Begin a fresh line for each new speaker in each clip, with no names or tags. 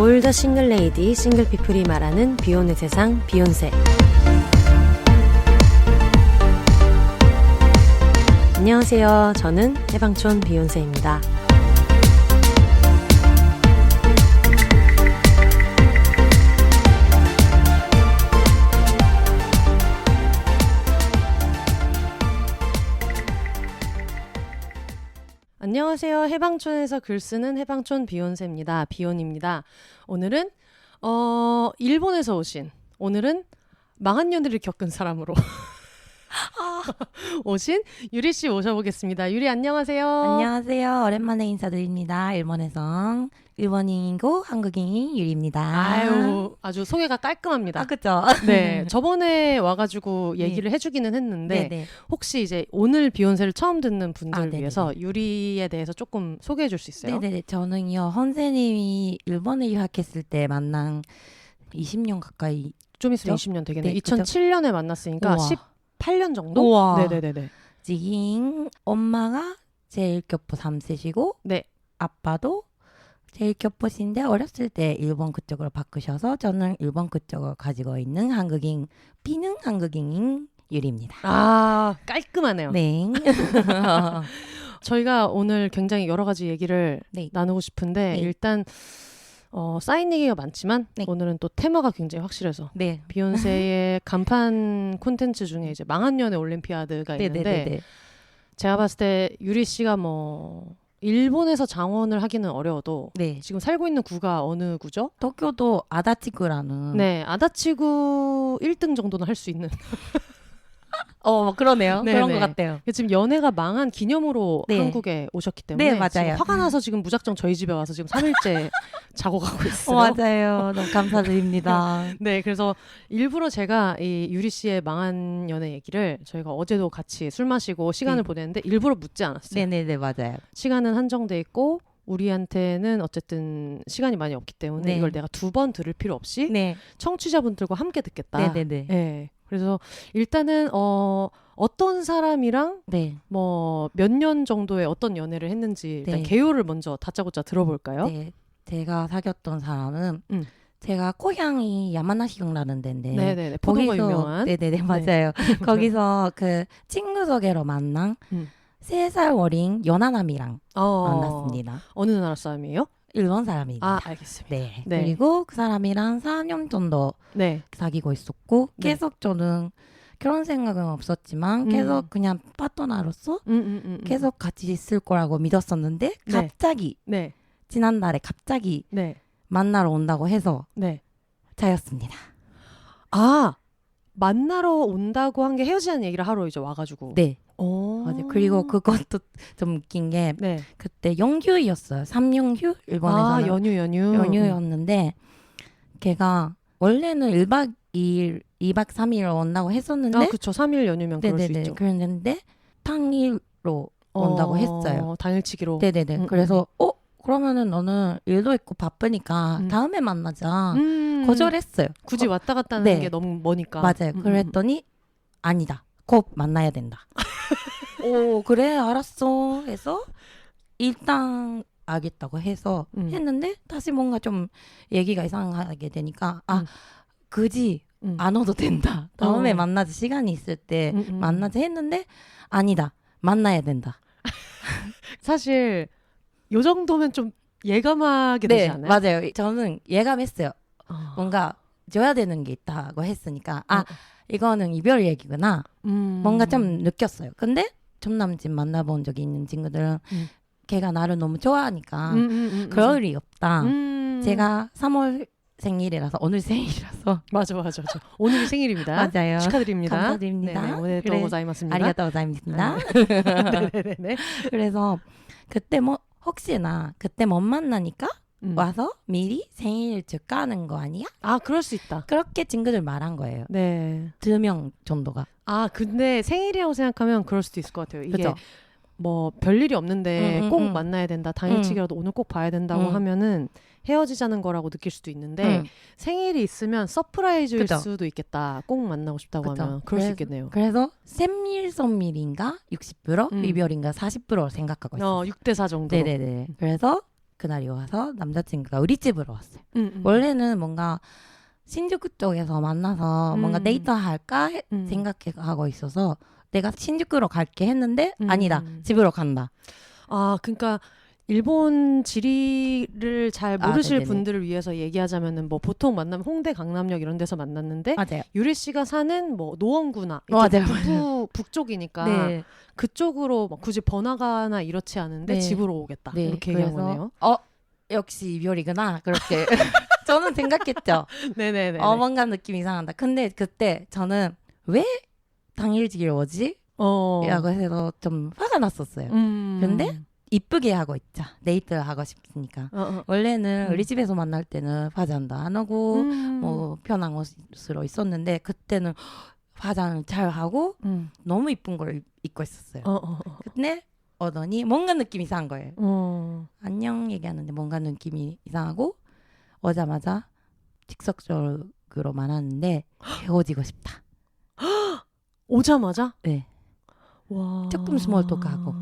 올더 싱글 레이디, 싱글 피플이 말하는 비혼의 세상, 비욘세. 안녕하세요. 저는 해방촌 비욘세입니다. 안녕하세요. 해방촌에서 글 쓰는 해방촌 비욘세입니다. 비욘입니다. 오늘은 일본에서 오늘은 망한 연애를 겪은 사람으로 오신 유리 씨 모셔보겠습니다. 유리 안녕하세요.
안녕하세요. 오랜만에 인사드립니다. 일본에서 일본인이고 한국인인 유리입니다.
아유, 아주 소개가 깔끔합니다.
그렇죠.
네, 저번에 와가지고 얘기를 해주기는 했는데
네네.
혹시 이제 오늘 비욘세를 처음 듣는 분들을
네네네.
위해서 유리에 대해서 조금 소개해줄 수 있어요?
네네. 저는요 선생님이 일본에 유학했을 때 만난 20년 가까이.
좀 있으면
그죠?
20년 되겠네.
네,
2007년에 만났으니까
우와.
18년 정도?
우와.
네네네네.
지금 엄마가 제일 교포 3세시고
네.
아빠도 제일 교포신데 어렸을 때 일본 그쪽으로 바꾸셔서 저는 일본 그쪽을 가지고 있는 한국인 비는 한국인인 유리입니다.
아, 깔끔하네요.
네.
저희가 오늘 굉장히 여러 가지 얘기를
네.
나누고 싶은데
네.
일단 쌓인 얘기가 많지만
네.
오늘은 또 테마가 굉장히 확실해서
네.
비욘세의 간판 콘텐츠 중에 이제 망한 연애 올림피아드가 있는데
네네네.
제가 봤을 때 유리 씨가 일본에서 장원을 하기는 어려워도
네.
지금 살고 있는 구가 어느 구죠?
도쿄도 아다치구라는.
네, 아다치구 1등 정도는 할 수 있는.
그러네요.
네,
그런
네.
것 같아요.
지금 연애가 망한 기념으로
네.
한국에 오셨기 때문에
네, 맞아요.
지금 화가 나서 지금 무작정 저희 집에 와서 지금 3일째 자고 가고 있어요.
맞아요. 너무 감사드립니다.
네, 그래서 일부러 제가 이 유리 씨의 망한 연애 얘기를 저희가 어제도 같이 술 마시고 시간을
네.
보냈는데 일부러 묻지 않았어요.
네네네, 맞아요.
시간은 한정돼 있고 우리한테는 어쨌든 시간이 많이 없기 때문에
네.
이걸 내가 두 번 들을 필요 없이
네.
청취자분들과 함께 듣겠다.
네네네.
네. 그래서 일단은 어떤 사람이랑
네.
몇 년 정도의 어떤 연애를 했는지 일단
네.
개요를 먼저 다짜고짜 들어볼까요?
네. 제가 사귀었던 사람은 제가 고향이 야마나시경라는 데인데
네네네. 포도가 유명한.
네네네, 맞아요. 거기서 그 친구 소개로 만난 3살 어린 연하남이랑 만났습니다.
어느 나라 사람이에요?
일본 사람입니다.
아, 알겠습니다.
네.
네.
그리고 그 사람이랑 4년 정도
네.
사귀고 있었고
네.
계속 저는 그런 생각은 없었지만 계속 그냥 파트너로서 계속 같이 있을 거라고 믿었었는데
네.
갑자기
네.
지난달에 갑자기
네.
만나러 온다고 해서
네.
차였습니다.
아, 만나러 온다고 한 게 헤어지자는 얘기를 하러 이제 와가지고.
네.
오.
맞아요. 그리고 그것도 좀 웃긴 게
네.
그때 연휴였어요. 3연휴? 일본에서는 연휴였는데 걔가 원래는 1박 2일, 2박 3일 온다고 했었는데
아, 그쵸. 3일 연휴면 그럴 수 있죠.
그랬는데 당일로 온다고 했어요.
당일치기로.
네네네. 그래서 그러면은 너는 일도 있고 바쁘니까 다음에 만나자. 거절했어요.
굳이 왔다 갔다 하는
네.
게 너무 머니까.
맞아요. 그랬더니 아니다. 곧 만나야 된다. 오, 그래 알았어 해서 일단 알겠다고 해서 했는데 다시 뭔가 좀 얘기가 이상하게 되니까 그지 안 와도 된다. 다음에 만나자. 시간이 있을 때 만나자 했는데 아니다. 만나야 된다.
사실 요 정도면 좀 예감하게
네,
되지 않아요?
맞아요. 저는 예감했어요. 뭔가 줘야 되는 게 있다고 했으니까 이거는 이별 얘기구나. 뭔가 좀 느꼈어요. 근데 전 남친 만나본 적이 있는 친구들은 걔가 나를 너무 좋아하니까 그럴 리 없다. 제가 3월 생일이라서 오늘 생일이라서
맞아. 오늘이 생일입니다.
맞아요.
축하드립니다.
감사드립니다.
네네, 오늘 또
그래.
고자이마스입니다.
아리가또 고자이마스입니다.
네네네.
그래서 그때 혹시나 그때 못 만나니까 와서 미리 생일 축하하는 거 아니야?
아, 그럴 수 있다.
그렇게 친구들 말한 거예요.
네.
2명 정도가.
아, 근데 생일이라고 생각하면 그럴 수도 있을 것 같아요. 이게
그쵸?
별일이 없는데 꼭 만나야 된다. 당일치기라도 오늘 꼭 봐야 된다고 하면은 헤어지자는 거라고 느낄 수도 있는데 생일이 있으면 서프라이즈일
그쵸?
수도 있겠다. 꼭 만나고 싶다고
그쵸?
하면 그럴 수 있겠네요.
그래서 생일 선물인가 60% 이별인가 40% 생각하고 있어요.
6대4 정도.
네네네. 그래서 그날이 와서 남자친구가 우리 집으로 왔어요. 원래는 뭔가 신주쿠 쪽에서 만나서 뭔가 데이트 할까 생각하고 있어서 내가 신주쿠로 갈게 했는데 아니다. 집으로 간다.
아, 그러니까 일본 지리를 잘 모르실
네네네.
분들을 위해서 얘기하자면은 뭐 보통 만나면 홍대, 강남역 이런 데서 만났는데
맞아요.
유리 씨가 사는 뭐 노원구나
맞아요.
북쪽이니까
네.
그쪽으로 막 굳이 번화가나 이렇지 않은데
네.
집으로 오겠다.
네.
이렇게 얘기한 거네요.
역시 이별이구나. 그렇게 저는 생각했죠.
네네네.
뭔가 느낌 이상하다. 근데 그때 저는 왜 당일치기를 오지? 라고 해서 좀 화가 났었어요. 근데 이쁘게 하고 있자. 데이트를 하고 싶으니까. 원래는 우리 집에서 만날 때는 화장도 안 하고 뭐 편한 옷으로 있었는데 그때는 화장을 잘 하고 너무 이쁜 걸 입고 있었어요. 근데 오더니 뭔가 느낌이 이상한 거예요. 안녕 얘기하는데 뭔가 느낌이 이상하고 오자마자 직접적으로 말하는데 헤어지고 싶다.
오자마자?
네.
와.
조금 스몰 토크하고.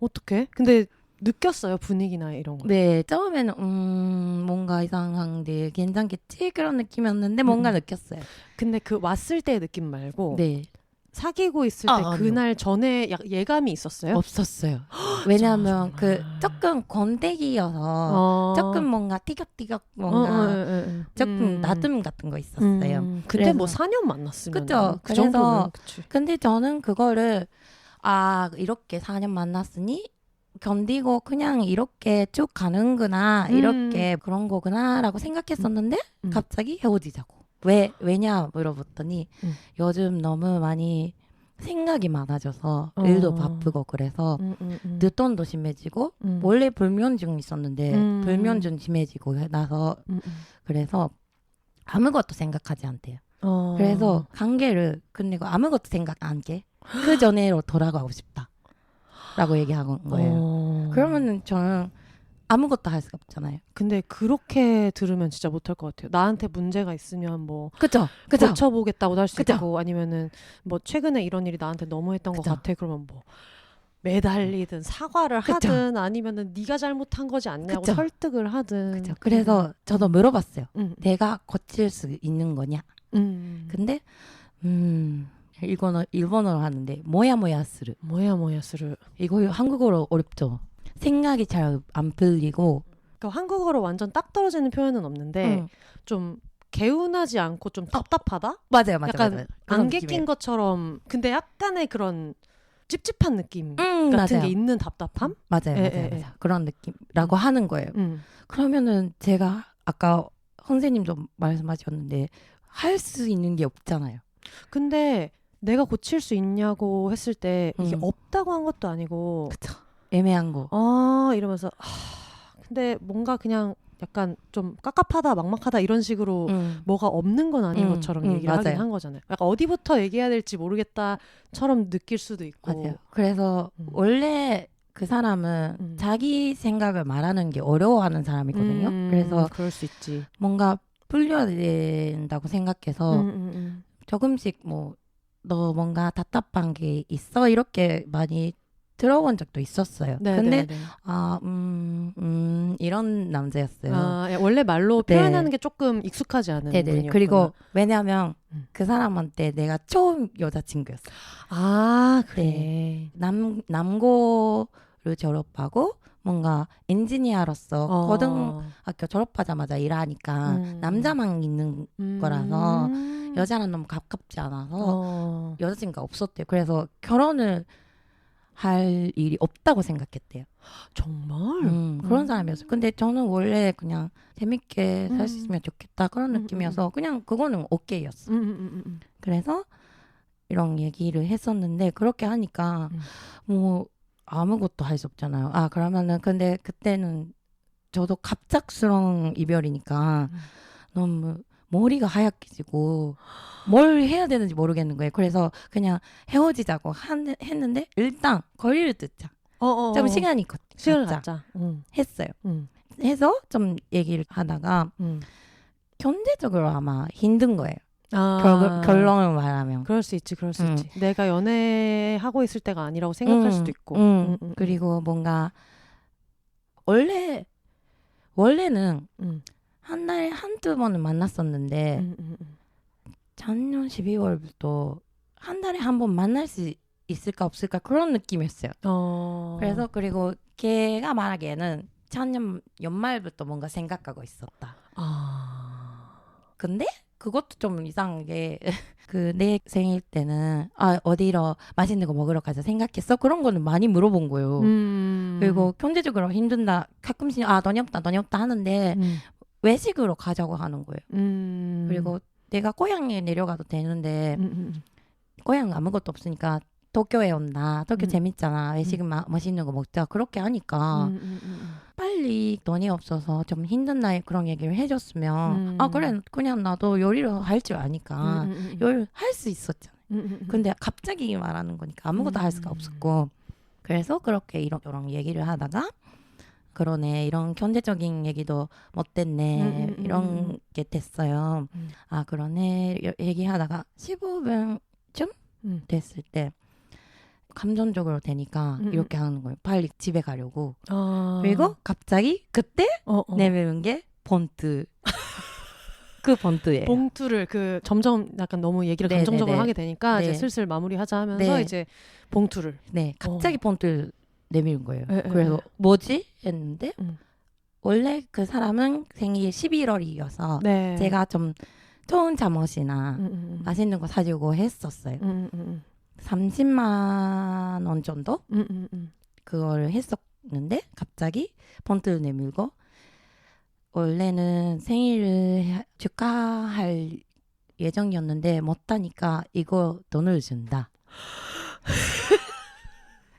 어떡해? 근데 느꼈어요, 분위기나 이런 거.
네, 처음에는 뭔가 이상한데 괜찮겠지? 그런 느낌이었는데 뭔가 느꼈어요.
근데 그 왔을 때의 느낌 말고
네.
사귀고 있을 때 그날 전에 예감이 있었어요?
없었어요. 왜냐하면 그 조금 권태기여서 조금 뭔가 티격티격 뭔가 조금 나듬 같은 거 있었어요.
근데 뭐 4년 만났으면
그쵸.
그
그래서
정도면 그치.
근데 저는 그거를 이렇게 4년 만났으니 견디고 그냥 이렇게 쭉 가는구나 이렇게 그런 거구나라고 생각했었는데 갑자기 헤어지자고. 왜냐 물어봤더니 요즘 너무 많이 생각이 많아져서 일도 바쁘고 그래서 늦돈도 심해지고 원래 불면증 있었는데 불면증 심해지고 나서 그래서 아무것도 생각하지 않대요. 그래서 관계를 끝내고 아무것도 생각 안 게 그 전에로 돌아가고 싶다 라고 얘기한 거예요. 그러면은 저는 아무것도 할 수가 없잖아요.
근데 그렇게 들으면 진짜 못할 것 같아요. 나한테 문제가 있으면 뭐
그쵸?
고쳐보겠다고도 할 수
그쵸?
있고 아니면은 뭐 최근에 이런 일이 나한테 너무했던 것 같아. 그러면 뭐 매달리든 사과를 하든 아니면은 네가 잘못한 거지 않냐고 설득을 하든.
그쵸? 그래서 저도 물어봤어요. 내가 고칠 수 있는 거냐? 근데 일본어로 하는데 모야모야스르.
모야모야스르.
이거 한국어로 어렵죠. 생각이 잘 안 풀리고.
그러니까 한국어로 완전 딱 떨어지는 표현은 없는데 좀 개운하지 않고 좀 답답하다?
맞아요.
약간 안개 낀 것처럼 근데 약간의 그런 찝찝한 느낌 같은 게 있는 답답함?
맞아요. 그런 느낌이라고 하는 거예요. 그러면은 제가 아까 선생님도 말씀하셨는데 할 수 있는 게 없잖아요.
근데 내가 고칠 수 있냐고 했을 때 이게 없다고 한 것도 아니고
그쵸. 애매한 거.
이러면서 근데 뭔가 그냥 약간 좀 깝깝하다 막막하다 이런 식으로 뭐가 없는 건 아닌 것처럼 얘기를 하긴 한 거잖아요. 약간 어디부터 얘기해야 될지 모르겠다처럼 느낄 수도 있고.
맞아요. 그래서 원래 그 사람은 자기 생각을 말하는 게 어려워하는 사람이거든요. 그래서
그럴 수 있지.
뭔가 풀려야 된다고 생각해서 조금씩 뭐 너 뭔가 답답한 게 있어? 이렇게 많이 들어본 적도 있었어요. 근데 이런 남자였어요.
원래 말로 표현하는 게 조금 익숙하지 않은 분이었구나.
그리고 왜냐하면 그 사람한테 내가 처음 여자친구였어요.
그래.
남고를 졸업하고 뭔가 엔지니어로서 고등학교 졸업하자마자 일하니까 남자만 있는 거라서 여자는 너무 가깝지 않아서 여자친구가 없었대요. 그래서 결혼을 할 일이 없다고 생각했대요.
정말?
그런 사람이었어요. 근데 저는 원래 그냥 재밌게 살 수 있으면 좋겠다 그런 느낌이어서 그냥 그거는 오케이였어. 그래서 이런 얘기를 했었는데 그렇게 하니까 뭐 아무것도 할 수 없잖아요. 그러면은 근데 그때는 저도 갑작스러운 이별이니까 너무 머리가 하얗게지고 뭘 해야 되는지 모르겠는 거예요. 그래서 그냥 헤어지자고 했는데 일단 거리를 듣자. 좀 시간을 갖자. 했어요. 해서 좀 얘기를 하다가 경제적으로 아마 힘든 거예요. 결론을 말하면.
그럴 수 있지. 내가 연애하고 있을 때가 아니라고 생각할 수도 있고.
그리고 뭔가 원래는 한 달에 한두 번은 만났었는데 작년 12월부터 한 달에 한 번 만날 수 있을까 없을까 그런 느낌이었어요. 그래서 그리고 걔가 말하기에는 작년 연말부터 뭔가 생각하고 있었다. 근데 그것도 좀 이상한 게 그 내 생일 때는 어디로 맛있는 거 먹으러 가자 생각했어? 그런 거는 많이 물어본 거예요. 그리고 경제적으로 힘든다 가끔씩 돈이 없다 하는데 외식으로 가자고 하는 거예요. 그리고 내가 고향에 내려가도 되는데 고향 아무것도 없으니까 도쿄에 온다. 도쿄 재밌잖아. 외식은 맛있는 거 먹자. 그렇게 하니까 빨리 돈이 없어서 좀 힘든 날 그런 얘기를 해줬으면 그래 그냥 나도 요리를 할 줄 아니까 요리를 할 수 있었잖아. 근데 갑자기 말하는 거니까 아무것도 할 수가 없었고 그래서 그렇게 이런 얘기를 하다가 그러네 이런 경제적인 얘기도 못됐네 이런 게 됐어요. 그러네 얘기하다가 15분쯤 됐을 때 감정적으로 되니까 이렇게 하는 거예요. 빨리 집에 가려고. 그리고 갑자기 그때 내밀은 게 본트. 그 본트예요.
봉투를 점점 약간 너무 얘기를 감정적으로 하게 되니까 이제 슬슬 마무리하자 하면서 이제 봉투를.
네, 갑자기 본트를 내밀은 거예요. 그래서 뭐지? 했는데 원래 그 사람은 생일이 11월이어서 제가 좀 좋은 잠옷이나 맛있는 거 사주고 했었어요. 30만 원 정도? 그걸 했었는데 갑자기 본트를 내밀고 원래는 생일을 축하할 예정이었는데 못하니까 이거 돈을 준다.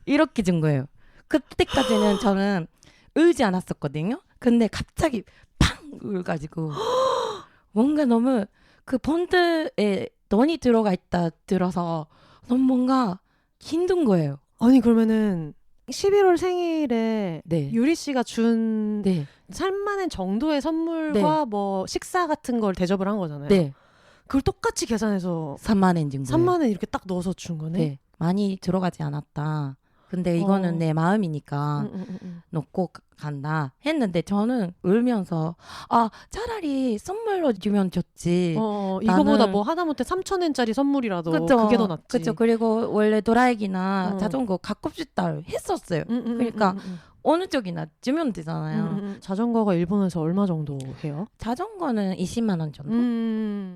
이렇게 준 거예요. 그때까지는 저는 울지 않았었거든요. 근데 갑자기 팡 울가지고 뭔가 너무 그 본트에 돈이 들어가 있다 들어서 너무 뭔가 힘든 거예요.
아니 그러면은 11월 생일에 유리 씨가 준 살만한 정도의 선물과 뭐 식사 같은 걸 대접을 한 거잖아요. 그걸 똑같이 계산해서
3만 엔 정도.
3만 엔 이렇게 딱 넣어서 준 거네.
많이 들어가지 않았다. 근데 이거는 내 마음이니까 놓고 간다 했는데 저는 울면서 차라리 선물로 주면 좋지.
이거보다 뭐 하다못해 3,000엔짜리 선물이라도 그게 더 낫지.
그쵸. 그리고 원래 드라이기나 자전거 갖고 싶다 했었어요. 그러니까 어느 쪽이나 주면 되잖아요.
자전거가 일본에서 얼마 정도 해요?
자전거는 20만 원 정도.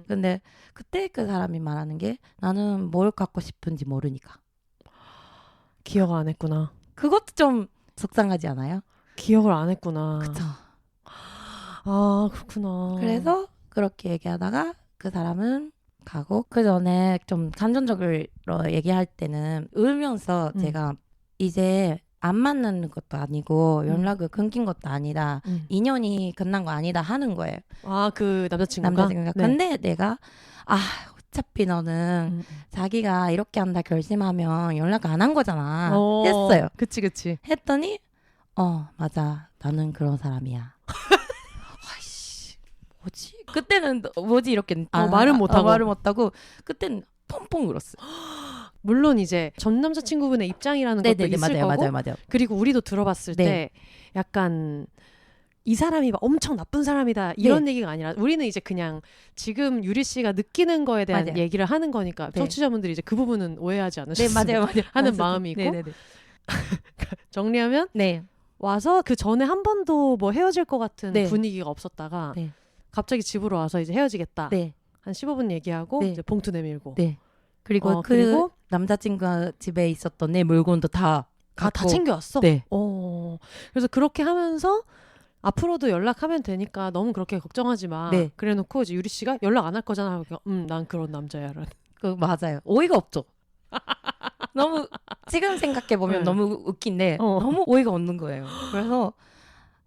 근데 그때 그 사람이 말하는 게 나는 뭘 갖고 싶은지 모르니까.
기억 안 했구나.
그것도 좀 속상하지 않아요?
기억을 안 했구나.
그쵸.
그렇구나.
그래서 그렇게 얘기하다가 그 사람은 가고 그 전에 좀 감정적으로 얘기할 때는 울면서 제가 이제 안 만나는 것도 아니고 연락을 끊긴 것도 아니다. 인연이 끝난 거 아니다 하는 거예요.
그 남자친구가?
네. 근데 내가 어차피 너는 자기가 이렇게 한다 결심하면 연락 안 한 거잖아. 했어요.
그치.
했더니 맞아. 나는 그런 사람이야. 아이씨 뭐지? 그때는 뭐지 이렇게
말은
못하고 그때는 펑펑 울었어요.
물론 이제 전 남자친구분의 입장이라는 것도 있을 거고
맞아요.
그리고 우리도 들어봤을 때 약간 이 사람이 막 엄청 나쁜 사람이다 이런 얘기가 아니라 우리는 이제 그냥 지금 유리 씨가 느끼는 거에 대한 얘기를 하는 거니까 청취자분들이 이제 그 부분은 오해하지 않으셨으면 하는 마음이 있고 정리하면 와서 그 전에 한 번도 뭐 헤어질 것 같은 분위기가 없었다가 갑자기 집으로 와서 이제 헤어지겠다 한 15분 얘기하고 이제 봉투 내밀고
그리고 그리고 남자친구가 집에 있었던 내 물건도 다
챙겨왔어? 그래서 그렇게 하면서 앞으로도 연락하면 되니까 너무 그렇게 걱정하지 마. 그래놓고 이제 유리 씨가 연락 안 할 거잖아. 난 그런 남자야.
맞아요. 어이가 없죠. 너무 지금 생각해 보면 너무 웃긴데 너무 어이가 없는 거예요. 그래서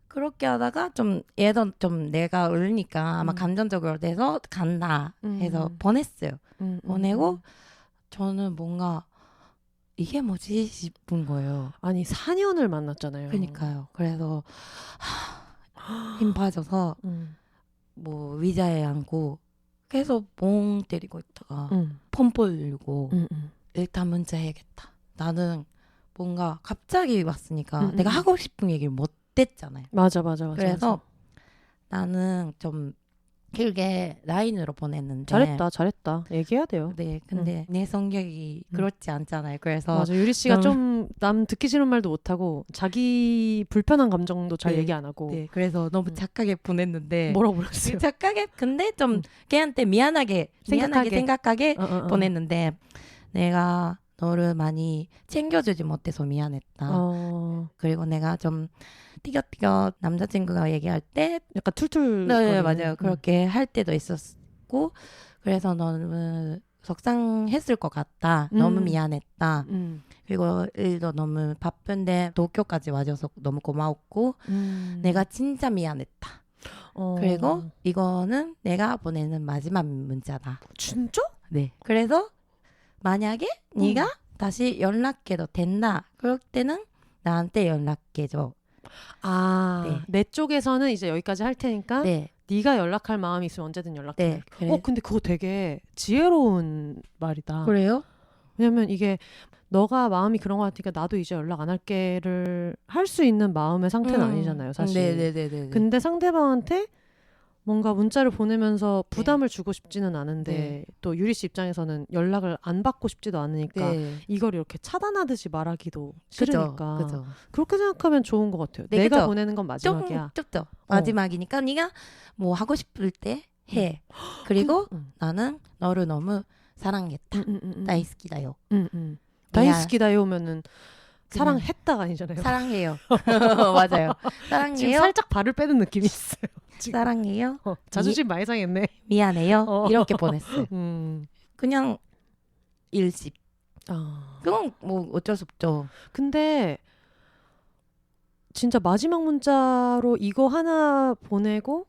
그렇게 하다가 좀 얘도 좀 내가 울니까 아마 감정적으로 돼서 간다 해서 보냈어요. 보내고 저는 뭔가 이게 뭐지 싶은 거예요.
아니 4년을 만났잖아요.
그러니까요. 그래서 힘 빠져서 뭐 의자에 앉고 계속 멍 때리고 있다가 펌볼 울고 일단 문자 해야겠다. 나는 뭔가 갑자기 왔으니까 내가 하고 싶은 얘기를 못 됐잖아요.
맞아.
그래서 나는 좀 길게 라인으로 보냈는데
잘했다. 얘기해야 돼요.
네, 근데 내 성격이 그렇지 않잖아요. 그래서
맞아. 유리 씨가 좀 남 듣기 싫은 말도 못하고 자기 불편한 감정도 잘 얘기 안 하고.
네, 그래서 너무 착하게 보냈는데
뭐라고 보냈어요?
착하게 근데 좀 걔한테 미안하게 생각하게 보냈는데 내가 너를 많이 챙겨주지 못해서 미안했다. 그리고 내가 좀 띠격띠격 남자친구가 얘기할 때
약간 툴툴
네, 맞아요. 그렇게 할 때도 있었고 그래서 너무 속상했을 것 같다. 너무 미안했다. 그리고 일도 너무 바쁜데 도쿄까지 와줘서 너무 고마웠고 내가 진짜 미안했다. 그리고 이거는 내가 보내는 마지막 문자다.
진짜?
네. 그래서 만약에 네가 다시 연락해도 된다. 그럴 때는 나한테 연락해줘.
네. 내 쪽에서는 이제 여기까지 할 테니까 네가 연락할 마음이 있으면 언제든 연락해.
네, 그래.
근데 그거 되게 지혜로운 말이다.
그래요?
왜냐면 이게 너가 마음이 그런 것 같으니까 나도 이제 연락 안 할게를 할 수 있는 마음의 상태는 아니잖아요, 사실.
네네네.
근데 상대방한테 뭔가 문자를 보내면서 부담을 주고 싶지는 않은데 또 유리 씨 입장에서는 연락을 안 받고 싶지도 않으니까 이걸 이렇게 차단하듯이 말하기도 싫으니까
그죠.
그렇게 생각하면 좋은 것 같아요.
네,
내가
그쵸?
보내는 건 마지막이야.
좁죠. 마지막이니까 네가 뭐 하고 싶을 때 해. 그리고 나는 너를 너무 사랑했다. 다이스키다요.
다이스키다요면은 사랑했다가 아니잖아요.
사랑해요. 맞아요. 사랑해요.
지금 살짝 발을 빼는 느낌이 있어요. 지금.
사랑해요.
자존심 많이 상했네.
미안해요. 이렇게 보냈어요. 그냥 일십. 그건 뭐 어쩔 수 없죠.
근데 진짜 마지막 문자로 이거 하나 보내고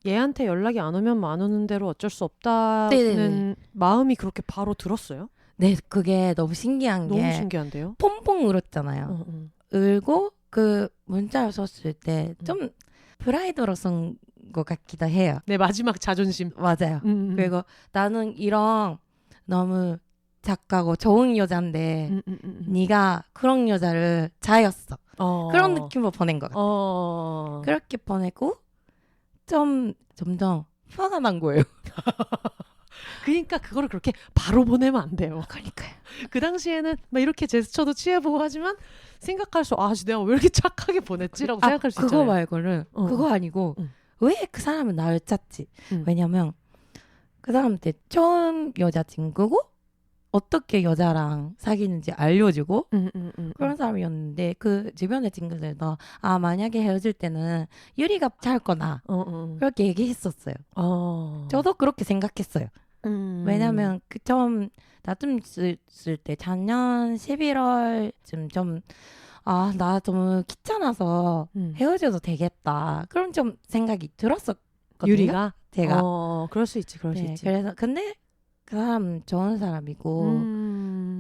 얘한테 연락이 안 오면 안 오는 대로 어쩔 수 없다는 마음이 그렇게 바로 들었어요?
네, 그게 너무 신기한 게
너무 신기한데요?
퐁퐁 울었잖아요. 울고 그 문자를 썼을 때 좀 프라이드로 쓴 것 같기도 해요.
내 마지막 자존심.
맞아요. 그리고 나는 이런 너무 착하고 좋은 여잔데 네가 그런 여자를 자였어. 그런 느낌으로 보낸 것 같아요. 그렇게 보내고 점점 화가 난 거예요.
그러니까 그거를 그렇게 바로 보내면 안 돼요.
그러니까요.
그 당시에는 막 이렇게 제스처도 취해보고 하지만 생각할수록 내가 왜 이렇게 착하게 보냈지라고 생각할 수 있잖아요.
그거 말고는 그거 아니고 왜 그 사람은 나를 찾지? 왜냐면 그 사람한테 처음 여자친구고 어떻게 여자랑 사귀는지 알려주고 그런 사람이었는데 그 주변의 친구들도 만약에 헤어질 때는 유리가 잘 거나 그렇게 얘기했었어요. 저도 그렇게 생각했어요. 왜냐면 그 처음 다툼했을 때 작년 11월쯤 좀 나 좀 귀찮아서 헤어져도 되겠다 그런 좀 생각이 들었었거든요.
유리가?
제가
그럴 수 있지.
그래서 근데 그 사람 좋은 사람이고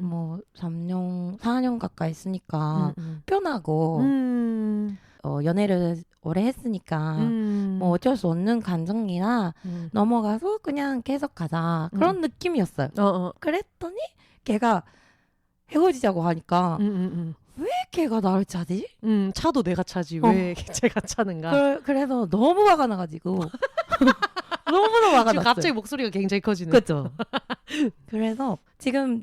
뭐 3년 4년 가까이 있으니까 편하고 연애를 오래 했으니까 뭐 어쩔 수 없는 감정이나 넘어가서 그냥 계속 가자 그런 느낌이었어요. 그랬더니 걔가 헤어지자고 하니까 왜 걔가 나를 차지?
차도 내가 차지 왜 제가 차는가?
그래서 너무 화가 나가지고 너무너무 화가 났어요.
갑자기 목소리가 굉장히 커지네.
그렇죠. 그래서 지금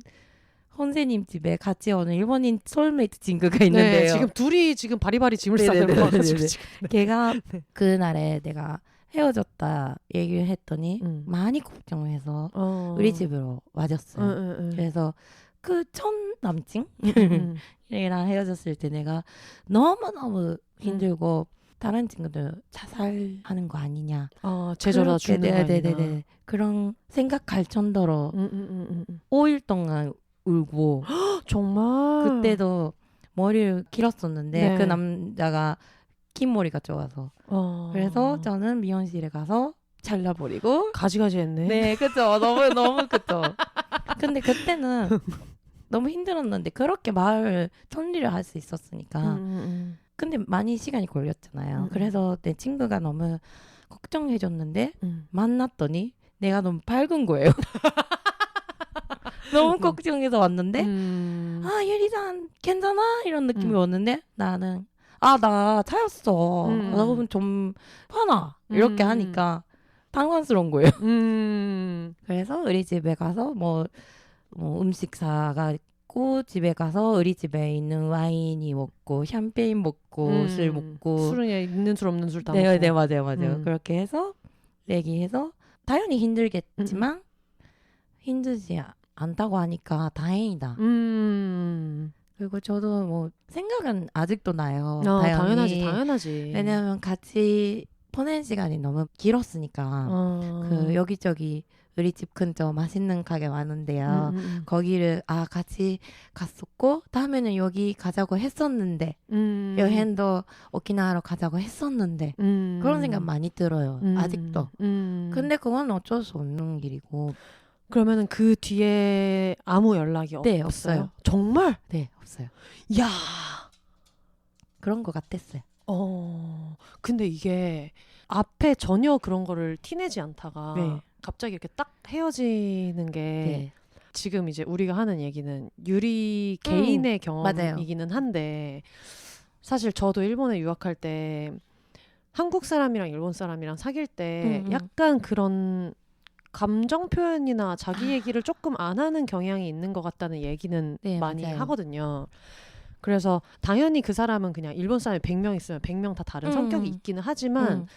선생님 집에 같이 오는 일본인 소울메이트 친구가 있는데요.
네, 지금 둘이 지금 바리바리 짐을 싸들고 와가지고
걔가 그날에 내가 헤어졌다 얘기를 했더니 많이 걱정해서 우리 집으로 와줬어요. 그래서 그 첫 남친이랑 헤어졌을 때 내가 너무너무 힘들고 다른 친구들 자살하는 거 아니냐.
제절하다 죽는 거 아니냐.
그런 생각할 정도로 5일 동안 울고
정말
그때도 머리를 길었었는데 그 남자가 긴 머리가 좋아서 그래서 저는 미용실에 가서 잘라버리고
가지가지 했네.
네, 그쵸. 너무 그쵸. 근데 그때는 너무 힘들었는데 그렇게 마을 정리를 할 수 있었으니까 근데 많이 시간이 걸렸잖아요. 그래서 내 친구가 너무 걱정해줬는데 만났더니 내가 너무 밝은 거예요. 너무 걱정해서 왔는데 유리산 괜찮아? 이런 느낌이 왔는데 나는 나 차였어. 나 좀 화나. 이렇게 하니까 당황스러운 거예요. 그래서 우리 집에 가서 뭐 음식 사가고 집에 가서 우리 집에 있는 와인이 먹고 샴페인 먹고 술 먹고
술은 있는 술 없는 술 다
네,
먹고.
네, 맞아요. 그렇게 해서 얘기해서 당연히 힘들겠지만 힘들지 않다고 하니까 다행이다. 그리고 저도 뭐 생각은 아직도 나요.
당연하지.
왜냐하면 같이 보낸 시간이 너무 길었으니까 그 여기저기 우리 집 근처 맛있는 가게 많은데요. 거기를 같이 갔었고 다음에는 여기 가자고 했었는데 여행도 오키나와로 가자고 했었는데 그런 생각 많이 들어요. 아직도. 근데 그건 어쩔 수 없는 일이고.
그러면은 그 뒤에 아무 연락이
네,
없어요? 정말?
네, 없어요.
야,
그런 것 같았어요.
근데 이게 앞에 전혀 그런 거를 티내지 않다가
네.
갑자기 이렇게 딱 헤어지는 게
네.
지금 이제 우리가 하는 얘기는 유리 개인의 경험이기는 한데 사실 저도 일본에 유학할 때 한국 사람이랑 일본 사람이랑 사귈 때 약간 그런 감정 표현이나 자기 얘기를 조금 안 하는 경향이 있는 것 같다는 얘기는
네,
많이
맞아요.
하거든요. 그래서 당연히 그 사람은 그냥 일본 사람이 100명 있으면 100명 다 다른 성격이 있기는 하지만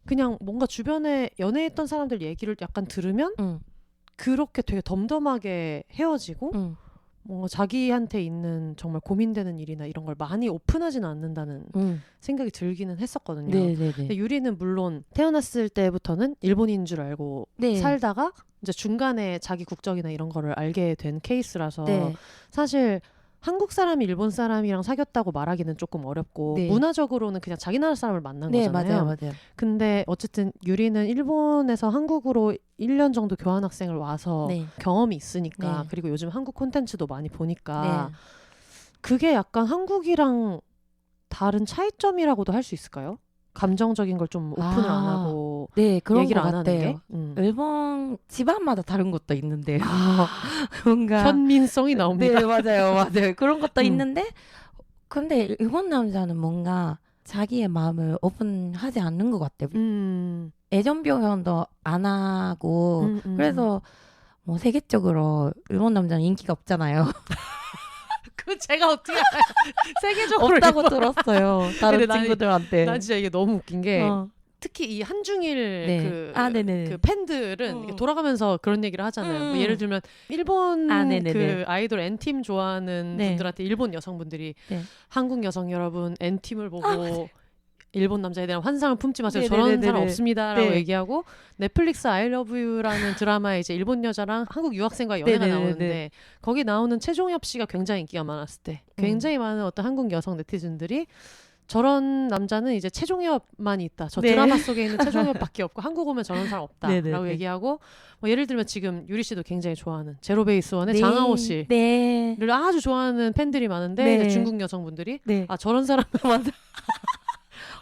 그냥 뭔가 주변에 연애했던 사람들 얘기를 약간 들으면 그렇게 되게 덤덤하게 헤어지고 뭔가 자기한테 있는 정말 고민되는 일이나 이런 걸 많이 오픈하지는 않는다는 생각이 들기는 했었거든요. 근데 유리는 물론 태어났을 때부터는 일본인 줄 알고 살다가 이제 중간에 자기 국적이나 이런 거를 알게 된 케이스라서 사실 한국 사람이 일본 사람이랑 사귀었다고 말하기는 조금 어렵고 문화적으로는 그냥 자기 나라 사람을 만난 거잖아요.
맞아요.
근데 어쨌든 유리는 일본에서 한국으로 1년 정도 교환학생을 와서 경험이 있으니까 그리고 요즘 한국 콘텐츠도 많이 보니까 그게 약간 한국이랑 다른 차이점이라고도 할 수 있을까요? 감정적인 걸 좀 오픈을 안 하고
그런
얘기를
것
안 하는
같아요.
게
일본 집안마다 다른 것도 있는데요. 뭔가
현민성이 나옵니다.
네, 맞아요. 그런 것도 있는데 근데 일본 남자는 뭔가 자기의 마음을 오픈하지 않는 것 같아요. 애정 표현도 안 하고 그래서 뭐 세계적으로 일본 남자는 인기가 없잖아요.
그 제가 어떻게 알아요? 세계적으로
없다고 들었어요. 다른 친구들한테.
난 진짜 이게 너무 웃긴 게 특히 이 한중일 그 팬들은 이렇게 돌아가면서 그런 얘기를 하잖아요. 뭐 예를 들면 일본 그 아이돌 N팀 좋아하는 분들한테 일본 여성분들이 한국 여성 여러분 N팀을 보고 일본 남자에 대한 환상을 품지 마세요. 저런 사람 없습니다라고 얘기하고 넷플릭스 I Love You라는 드라마에 이제 일본 여자랑 한국 유학생과 연애가 나오는데 거기 나오는 최종엽 씨가 굉장히 인기가 많았을 때 굉장히 많은 어떤 한국 여성 네티즌들이 저런 남자는 이제 최종엽만 있다. 저 드라마 속에 있는 최종엽밖에 없고 한국 오면 저런 사람 없다라고 얘기하고 뭐 예를 들면 지금 유리 씨도 굉장히 좋아하는 제로베이스원의 장하오 씨를 아주 좋아하는 팬들이 많은데 중국 여성분들이 저런 사람은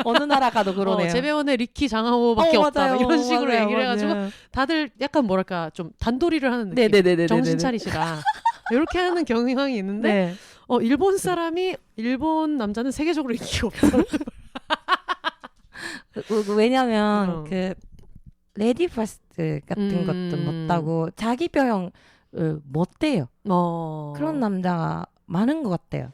어느 나라 가도 그러네요.
재배원의 리키 장하오밖에 없다. 이런 식으로 얘기를 해가지고 다들 약간 뭐랄까 좀 단도리를 하는 느낌. 정신 차리시라. 이렇게 하는 경향이 있는데 일본 사람이 일본 남자는 세계적으로 인기가 없어.
왜냐면 그 레디 퍼스트 같은 것도 못하고 자기 표현을 못해요. 그런 남자가 많은 것 같아요.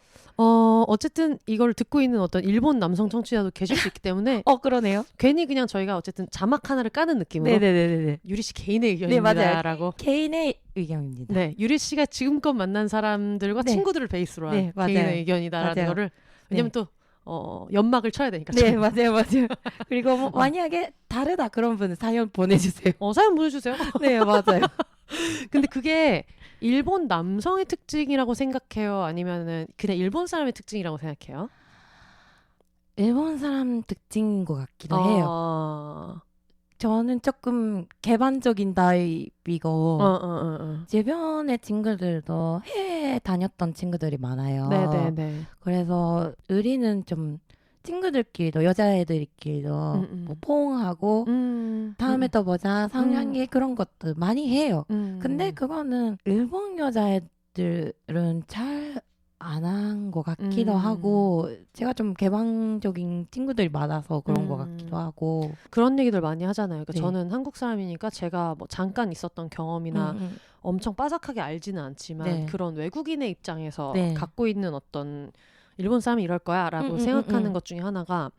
어쨌든 이걸 듣고 있는 어떤 일본 남성 청취자도 계실 수 있기 때문에
그러네요.
괜히 그냥 저희가 어쨌든 자막 하나를 까는 느낌으로 유리 씨 개인의 의견입니다. 라고.
개인의 의견입니다.
유리 씨가 지금껏 만난 사람들과 친구들을 베이스로 한 개인의 의견이다라는 거를 왜냐면 또 연막을 쳐야 되니까.
맞아요. 그리고 뭐 만약에 다르다 그런 분은 사연 보내주세요.
사연 보내주세요.
네, 맞아요.
근데 그게 일본 남성의 특징이라고 생각해요? 아니면은 그냥 일본 사람의 특징이라고 생각해요?
일본 사람 특징인 것 같기도 해요. 저는 조금 개방적인 타입이고 주변의 친구들도 해외 다녔던 친구들이 많아요. 그래서 우리는 좀 친구들끼리도 여자애들끼리도 뭐 포옹하고 다음에 또 보자 상냥하게 그런 것도 많이 해요. 근데 그거는 일본 여자애들은 잘 안 한 것 같기도 하고 제가 좀 개방적인 친구들이 많아서 그런 것 같기도 하고
그런 얘기들 많이 하잖아요. 그러니까
네.
저는 한국 사람이니까 제가 뭐 잠깐 있었던 경험이나 엄청 빠삭하게 알지는 않지만
네.
그런 외국인의 입장에서
네.
갖고 있는 어떤 일본 사람이 이럴 거야 라고 생각하는 것 중에 하나가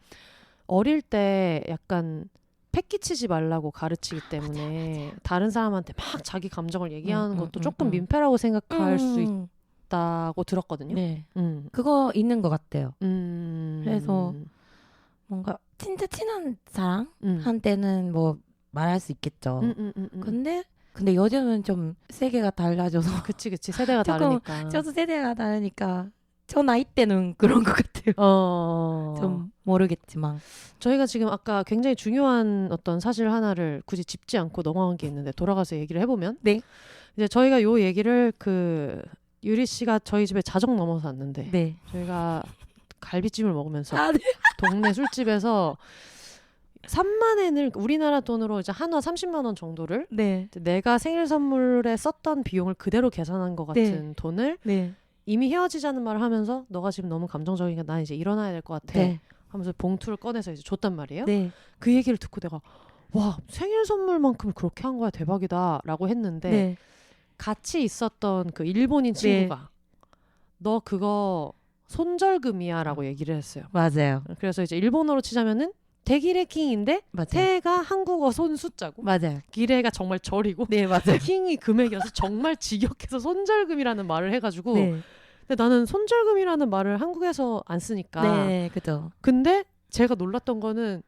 어릴 때 약간 패기치지 말라고 가르치기 때문에
맞아.
다른 사람한테 막 자기 감정을 얘기하는 것도 조금 민폐라고 생각할 수 있다고 들었거든요.
네. 그거 있는 것 같아요. 그래서 뭔가 진짜 친한 사람한테는 뭐 말할 수 있겠죠. 근데 요즘은 좀 세계가 달라져서
그치 세대가 다르니까
저도 세대가 다르니까 저 나이 때는 그런 것 같아요. 좀 모르겠지만
저희가 지금 아까 굉장히 중요한 어떤 사실 하나를 굳이 짚지 않고 넘어간 게 있는데 돌아가서 얘기를 해보면
네.
이제 저희가 요 얘기를 그 유리 씨가 저희 집에 자정 넘어서 왔는데
네.
저희가 갈비찜을 먹으면서
네.
동네 술집에서 3만 엔을 우리나라 돈으로 이제 한화 30만 원 정도를
네.
내가 생일 선물에 썼던 비용을 그대로 계산한 것 같은 돈을 이미 헤어지자는 말을 하면서 너가 지금 너무 감정적이니까 난 이제 일어나야 될 것 같아 하면서 봉투를 꺼내서 이제 줬단 말이에요. 그 얘기를 듣고 내가 와 생일 선물만큼 그렇게 한 거야 대박이다 라고 했는데 같이 있었던 그 일본인 친구가 너 그거 손절금이야 라고 얘기를 했어요.
맞아요.
그래서 이제 일본어로 치자면은 대기레 킹인데 태가 한국어 손 숫자고
맞아요.
기레가 정말 절이고
맞아요.
킹이 금액이어서 정말 직역해서 손절금이라는 말을 해가지고 근데 나는 손절금이라는 말을 한국에서 안 쓰니까
그죠.
근데 제가 놀랐던 거는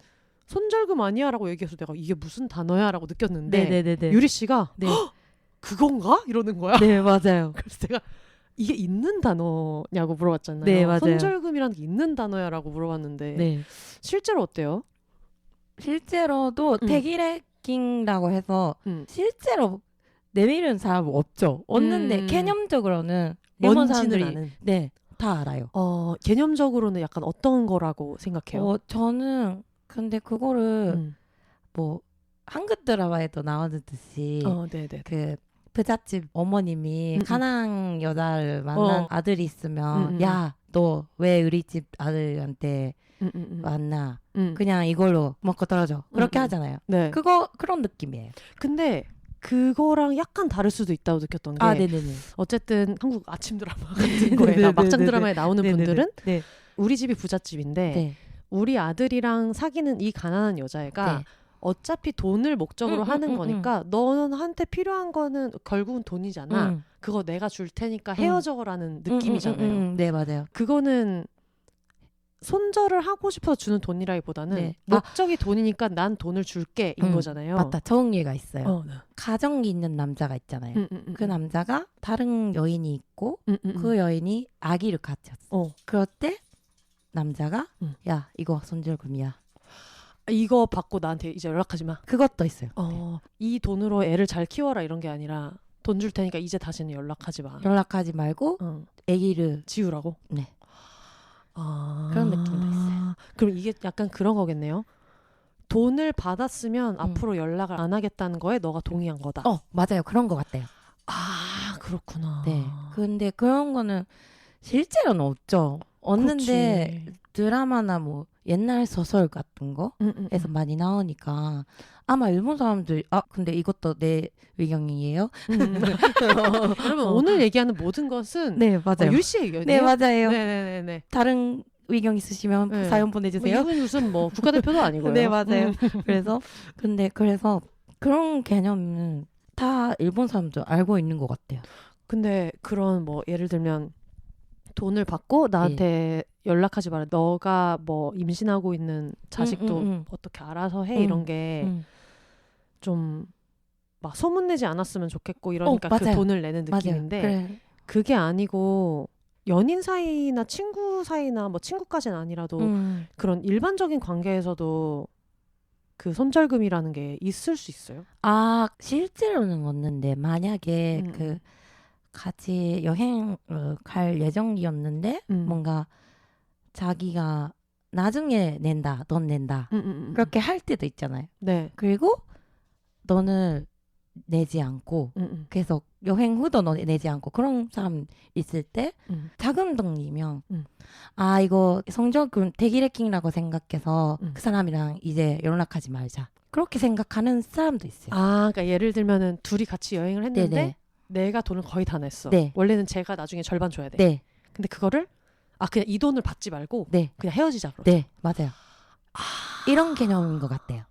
손절금 아니야 라고 얘기해서 내가 이게 무슨 단어야 라고 느꼈는데 유리 씨가 그건가? 이러는 거야.
맞아요.
그래서 내가 이게 있는 단어냐고 물어봤잖아요.
맞아요.
손절금이라는 게 있는 단어야 라고 물어봤는데 실제로 어때요?
실제로도 대기레킹이라고 해서 실제로 내밀은 사람 없죠. 없는데 개념적으로는 일본 사람들이
아는.
다 알아요.
개념적으로는 약간 어떤 거라고 생각해요?
저는 근데 그거를 뭐 한국 드라마에도 나오듯이 그 부잣집 어머님이 가난한 여자를 만난 아들이 있으면 야, 너 왜 우리 집 아들한테 만나? 그냥 이걸로 먹고 떨어져. 그렇게 하잖아요. 그런 느낌이에요.
근데 그거랑 약간 다를 수도 있다고 느꼈던 게 어쨌든 한국 아침 드라마 같은 거에 막장 드라마에 나오는 분들은 우리 집이 부잣집인데 우리 아들이랑 사귀는 이 가난한 여자애가 어차피 돈을 목적으로 하는 거니까 너한테 필요한 거는 결국은 돈이잖아. 그거 내가 줄 테니까 헤어져라는 느낌이잖아요.
맞아요.
그거는 손절을 하고 싶어서 주는 돈이라기보다는 목적이 돈이니까 난 돈을 줄게 인 거잖아요.
맞다. 좋은 예가 있어요. 가정이 있는 남자가 있잖아요. 그 남자가 다른 여인이 있고 그 여인이 아기를 가졌어. 그럴 때 남자가 야 이거 손절금이야.
이거 받고 나한테 이제 연락하지 마.
그것도 있어요.
이 돈으로 애를 잘 키워라 이런 게 아니라 돈 줄 테니까 이제 다시는 연락하지 마.
연락하지 말고 아기를
지우라고?
네. 그런 느낌도 있어요.
그럼 이게 약간 그런 거겠네요. 돈을 받았으면 앞으로 연락을 안 하겠다는 거에 너가 동의한 거다.
맞아요. 그런 것 같아요.
그렇구나.
근데 그런 거는 실제로는 없죠. 없는데 드라마나 뭐 옛날 소설 같은 거에서 많이 나오니까 아마 일본 사람들 근데 이것도 내 의견이에요?
여러분 오늘 얘기하는 모든 것은
맞아요.
유리 씨의 의견이에요?
맞아요.
네네네.
다른 의견 있으시면 사연 보내주세요.
이분 무슨 뭐 국가대표도 아니고요.
맞아요. 그래서 그런 개념은 다 일본 사람들 알고 있는 것 같아요.
근데 그런 뭐 예를 들면 돈을 받고 나한테 연락하지 마라. 너가 뭐 임신하고 있는 자식도 어떻게 알아서 해 이런 게 좀 막 소문내지 않았으면 좋겠고 이러니까 그 돈을 내는 느낌인데 그게 아니고 연인 사이나 친구 사이나 뭐 친구까지는 아니라도 그런 일반적인 관계에서도 그 손절금이라는 게 있을 수 있어요?
실제로는 없는데 만약에 그 같이 여행 갈 예정이었는데 뭔가 자기가 나중에 낸다, 돈 낸다 그렇게 할 때도 있잖아요. 그리고 너는 내지 않고 계속 여행 후도 내지 않고 그런 사람 있을 때 자금독리면 아 이거 성적금 대기래킹이라고 생각해서 그 사람이랑 이제 연락하지 말자 그렇게 생각하는 사람도 있어요.
아 그러니까 예를 들면은 둘이 같이 여행을 했는데
네네.
내가 돈을 거의 다 냈어.
네.
원래는 제가 나중에 절반 줘야 돼.
네.
근데 그거를 그냥 이 돈을 받지 말고
네.
그냥 헤어지자 그러죠.
네 맞아요. 이런 개념인 것 같아요.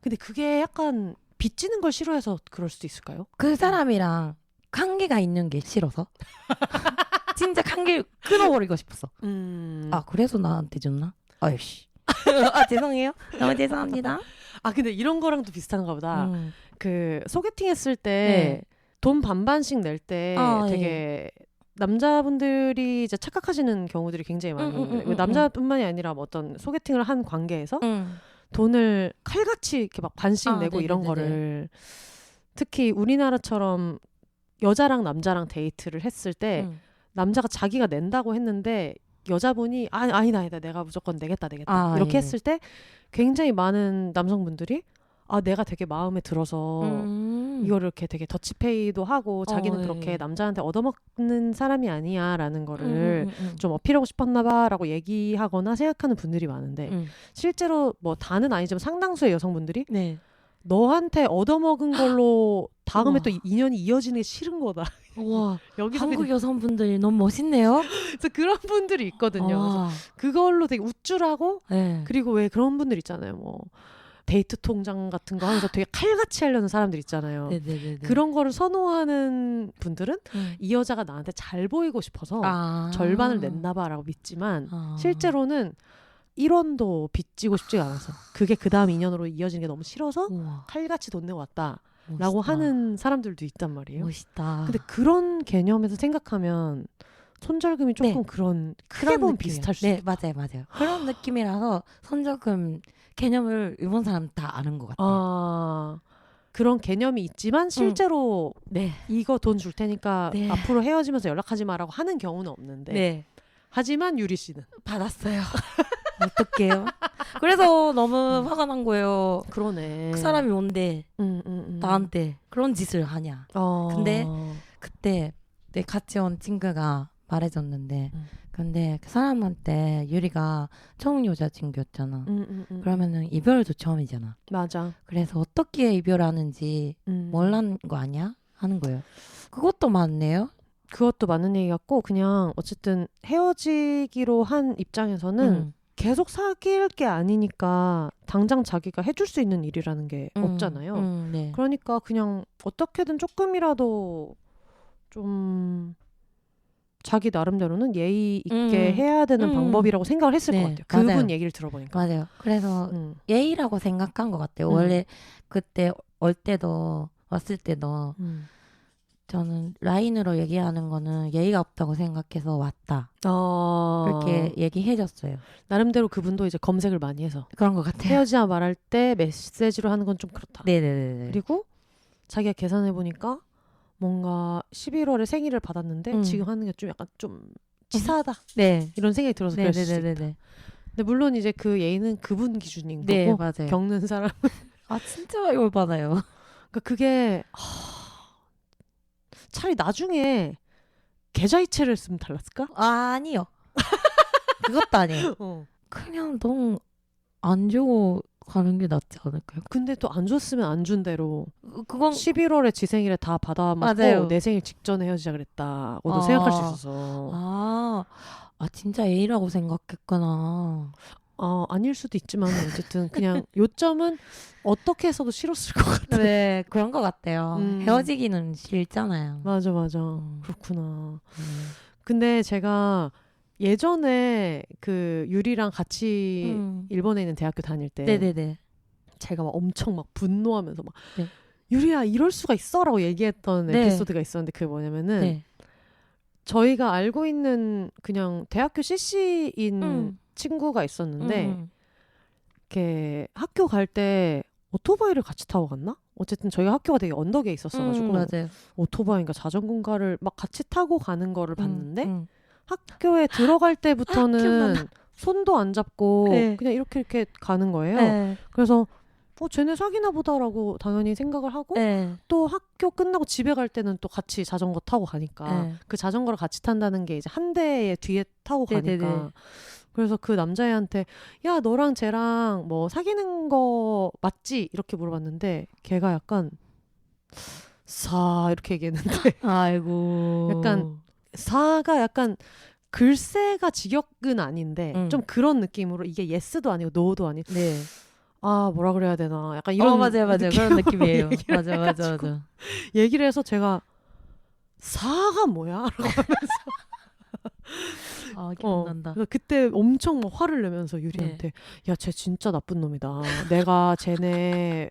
근데 그게 약간 빚지는 걸 싫어해서 그럴 수도 있을까요?
그 사람이랑 관계가 있는 게 싫어서 진짜 관계 끊어버리고 싶었어. 그래서 나한테 줬나? 아이씨. 죄송해요. 너무 죄송합니다.
근데 이런 거랑도 비슷한가 보다. 그 소개팅 했을 때 돈 반반씩 낼 때 되게 남자분들이 이제 착각하시는 경우들이 굉장히 많은데 남자뿐만이 아니라 뭐 어떤 소개팅을 한 관계에서 돈을 칼같이 이렇게 막 반씩 내고 이런 거를 특히 우리나라처럼 여자랑 남자랑 데이트를 했을 때 남자가 자기가 낸다고 했는데 여자분이 아니다 내가 무조건 내겠다 이렇게 했을 때 굉장히 많은 남성분들이 내가 되게 마음에 들어서 이거를 이렇게 되게 더치페이도 하고 자기는 그렇게 남자한테 얻어먹는 사람이 아니야 라는 거를 좀 어필하고 싶었나 봐 라고 얘기하거나 생각하는 분들이 많은데 실제로 뭐 다는 아니지만 상당수의 여성분들이 너한테 얻어먹은 걸로 다음에 또 인연이 이어지는 게 싫은 거다.
와,
여기서
한국 여성분들이 너무 멋있네요.
그래서 그런 분들이 있거든요. 그래서 그걸로 되게 우쭐하고 그리고 왜 그런 분들 있잖아요. 뭐 데이트 통장 같은 거 하면서 되게 칼같이 하려는 사람들 있잖아요. 그런 거를 선호하는 분들은 이 여자가 나한테 잘 보이고 싶어서 절반을 냈나 봐라고 믿지만 실제로는 1원도 빚지고 싶지가 않아서 그게 그 다음 인연으로 이어지는 게 너무 싫어서 칼같이 돈 내고 왔다 라고 하는 사람들도 있단 말이에요.
멋있다.
근데 그런 개념에서 생각하면 손절금이 조금 그런 크게 보면 비슷할 수 있다.
맞아요. 그런 느낌이라서 손절금 개념을 일본 사람 다 아는 것 같아요.
그런 개념이 있지만 실제로 이거 돈 줄 테니까 앞으로 헤어지면서 연락하지 마라고 하는 경우는 없는데 하지만 유리 씨는
받았어요. 어떡해요? 그래서 너무 화가 난 거예요.
그러네.
그 사람이 뭔데 나한테 그런 짓을 하냐. 근데 그때 내 같이 온 친구가 말해줬는데 근데 그 사람한테 유리가 처음 여자친구였잖아. 그러면은 이별도 처음이잖아.
맞아.
그래서 어떻게 이별하는지 몰랐는 거 아니야? 하는 거예요. 그것도 맞네요.
그것도 맞는 얘기 같고 그냥 어쨌든 헤어지기로 한 입장에서는 계속 사귈 게 아니니까 당장 자기가 해줄 수 있는 일이라는 게 없잖아요. 그러니까 그냥 어떻게든 조금이라도 좀 자기 나름대로는 예의 있게 해야 되는 방법이라고 생각을 했을 것 같아요. 그분 얘기를 들어보니까.
맞아요. 그래서 예의라고 생각한 것 같아요. 원래 그때 왔을 때도 저는 라인으로 얘기하는 거는 예의가 없다고 생각해서 왔다. 그렇게 얘기해줬어요.
나름대로 그분도 이제 검색을 많이 해서
그런 것 같아요.
헤어지자 말할 때 메시지로 하는 건 좀 그렇다.
네네네.
그리고 자기가 계산해보니까 뭔가 11월에 생일을 받았는데 지금 하는 게 좀 약간 좀 치사하다. 이런 생각이 들어서 그럴 수 있다. 근데 물론 이제 그 예의는 그분 기준인 거고
맞아요.
겪는 사람은
진짜 열받아요.
그러니까 그게 차라리 나중에 계좌이체를 쓰면 달랐을까?
아니요. 그것도 아니에요. 그냥 너무 안 주고 가는 게 낫지 않을까요?
근데 또 안 줬으면 안 준 대로
그건
11월에 지 생일에 다 받아먹고 내 생일 직전에 헤어지자 그랬다고도 생각할 수 있어서
진짜 A라고 생각했구나.
아닐 수도 있지만 어쨌든 그냥 요점은 어떻게 해서도 싫었을 것 같아요.
네, 그런 것 같아요. 헤어지기는 싫잖아요.
맞아. 그렇구나. 근데 제가 예전에 그 유리랑 같이 일본에 있는 대학교 다닐 때 제가 막 엄청 막 분노하면서 막 유리야 이럴 수가 있어라고 얘기했던 에피소드가 있었는데 그게 뭐냐면은 저희가 알고 있는 그냥 대학교 CC인 친구가 있었는데 이렇게 학교 갈 때 오토바이를 같이 타고 갔나? 어쨌든 저희가 학교가 되게 언덕에 있었어가지고
맞아요.
오토바이인가 자전거인가를 막 같이 타고 가는 거를 봤는데 학교에 들어갈 때부터는 손도 안 잡고 그냥 이렇게 가는 거예요. 그래서 쟤네 사귀나 보다라고 당연히 생각을 하고
네.
또 학교 끝나고 집에 갈 때는 또 같이 자전거 타고 가니까
네.
그 자전거를 같이 탄다는 게 이제 한 대의 뒤에 타고 가니까
네네네.
그래서 그 남자애한테 야 너랑 쟤랑 뭐 사귀는 거 맞지? 이렇게 물어봤는데 걔가 약간 이렇게 얘기했는데
아이고.
약간 사가 약간 글쎄가 직역은 아닌데 좀 그런 느낌으로 이게 예스도 아니고 노도 아니고
네.
뭐라 그래야 되나 약간 이런
맞아요. 그런 느낌이에요. 맞아.
얘기를 해서 제가 사가 뭐야? 라고 하면서
기억난다.
그래서 그때 엄청 막 화를 내면서 유리한테 야 쟤 진짜 나쁜 놈이다. 내가 쟤네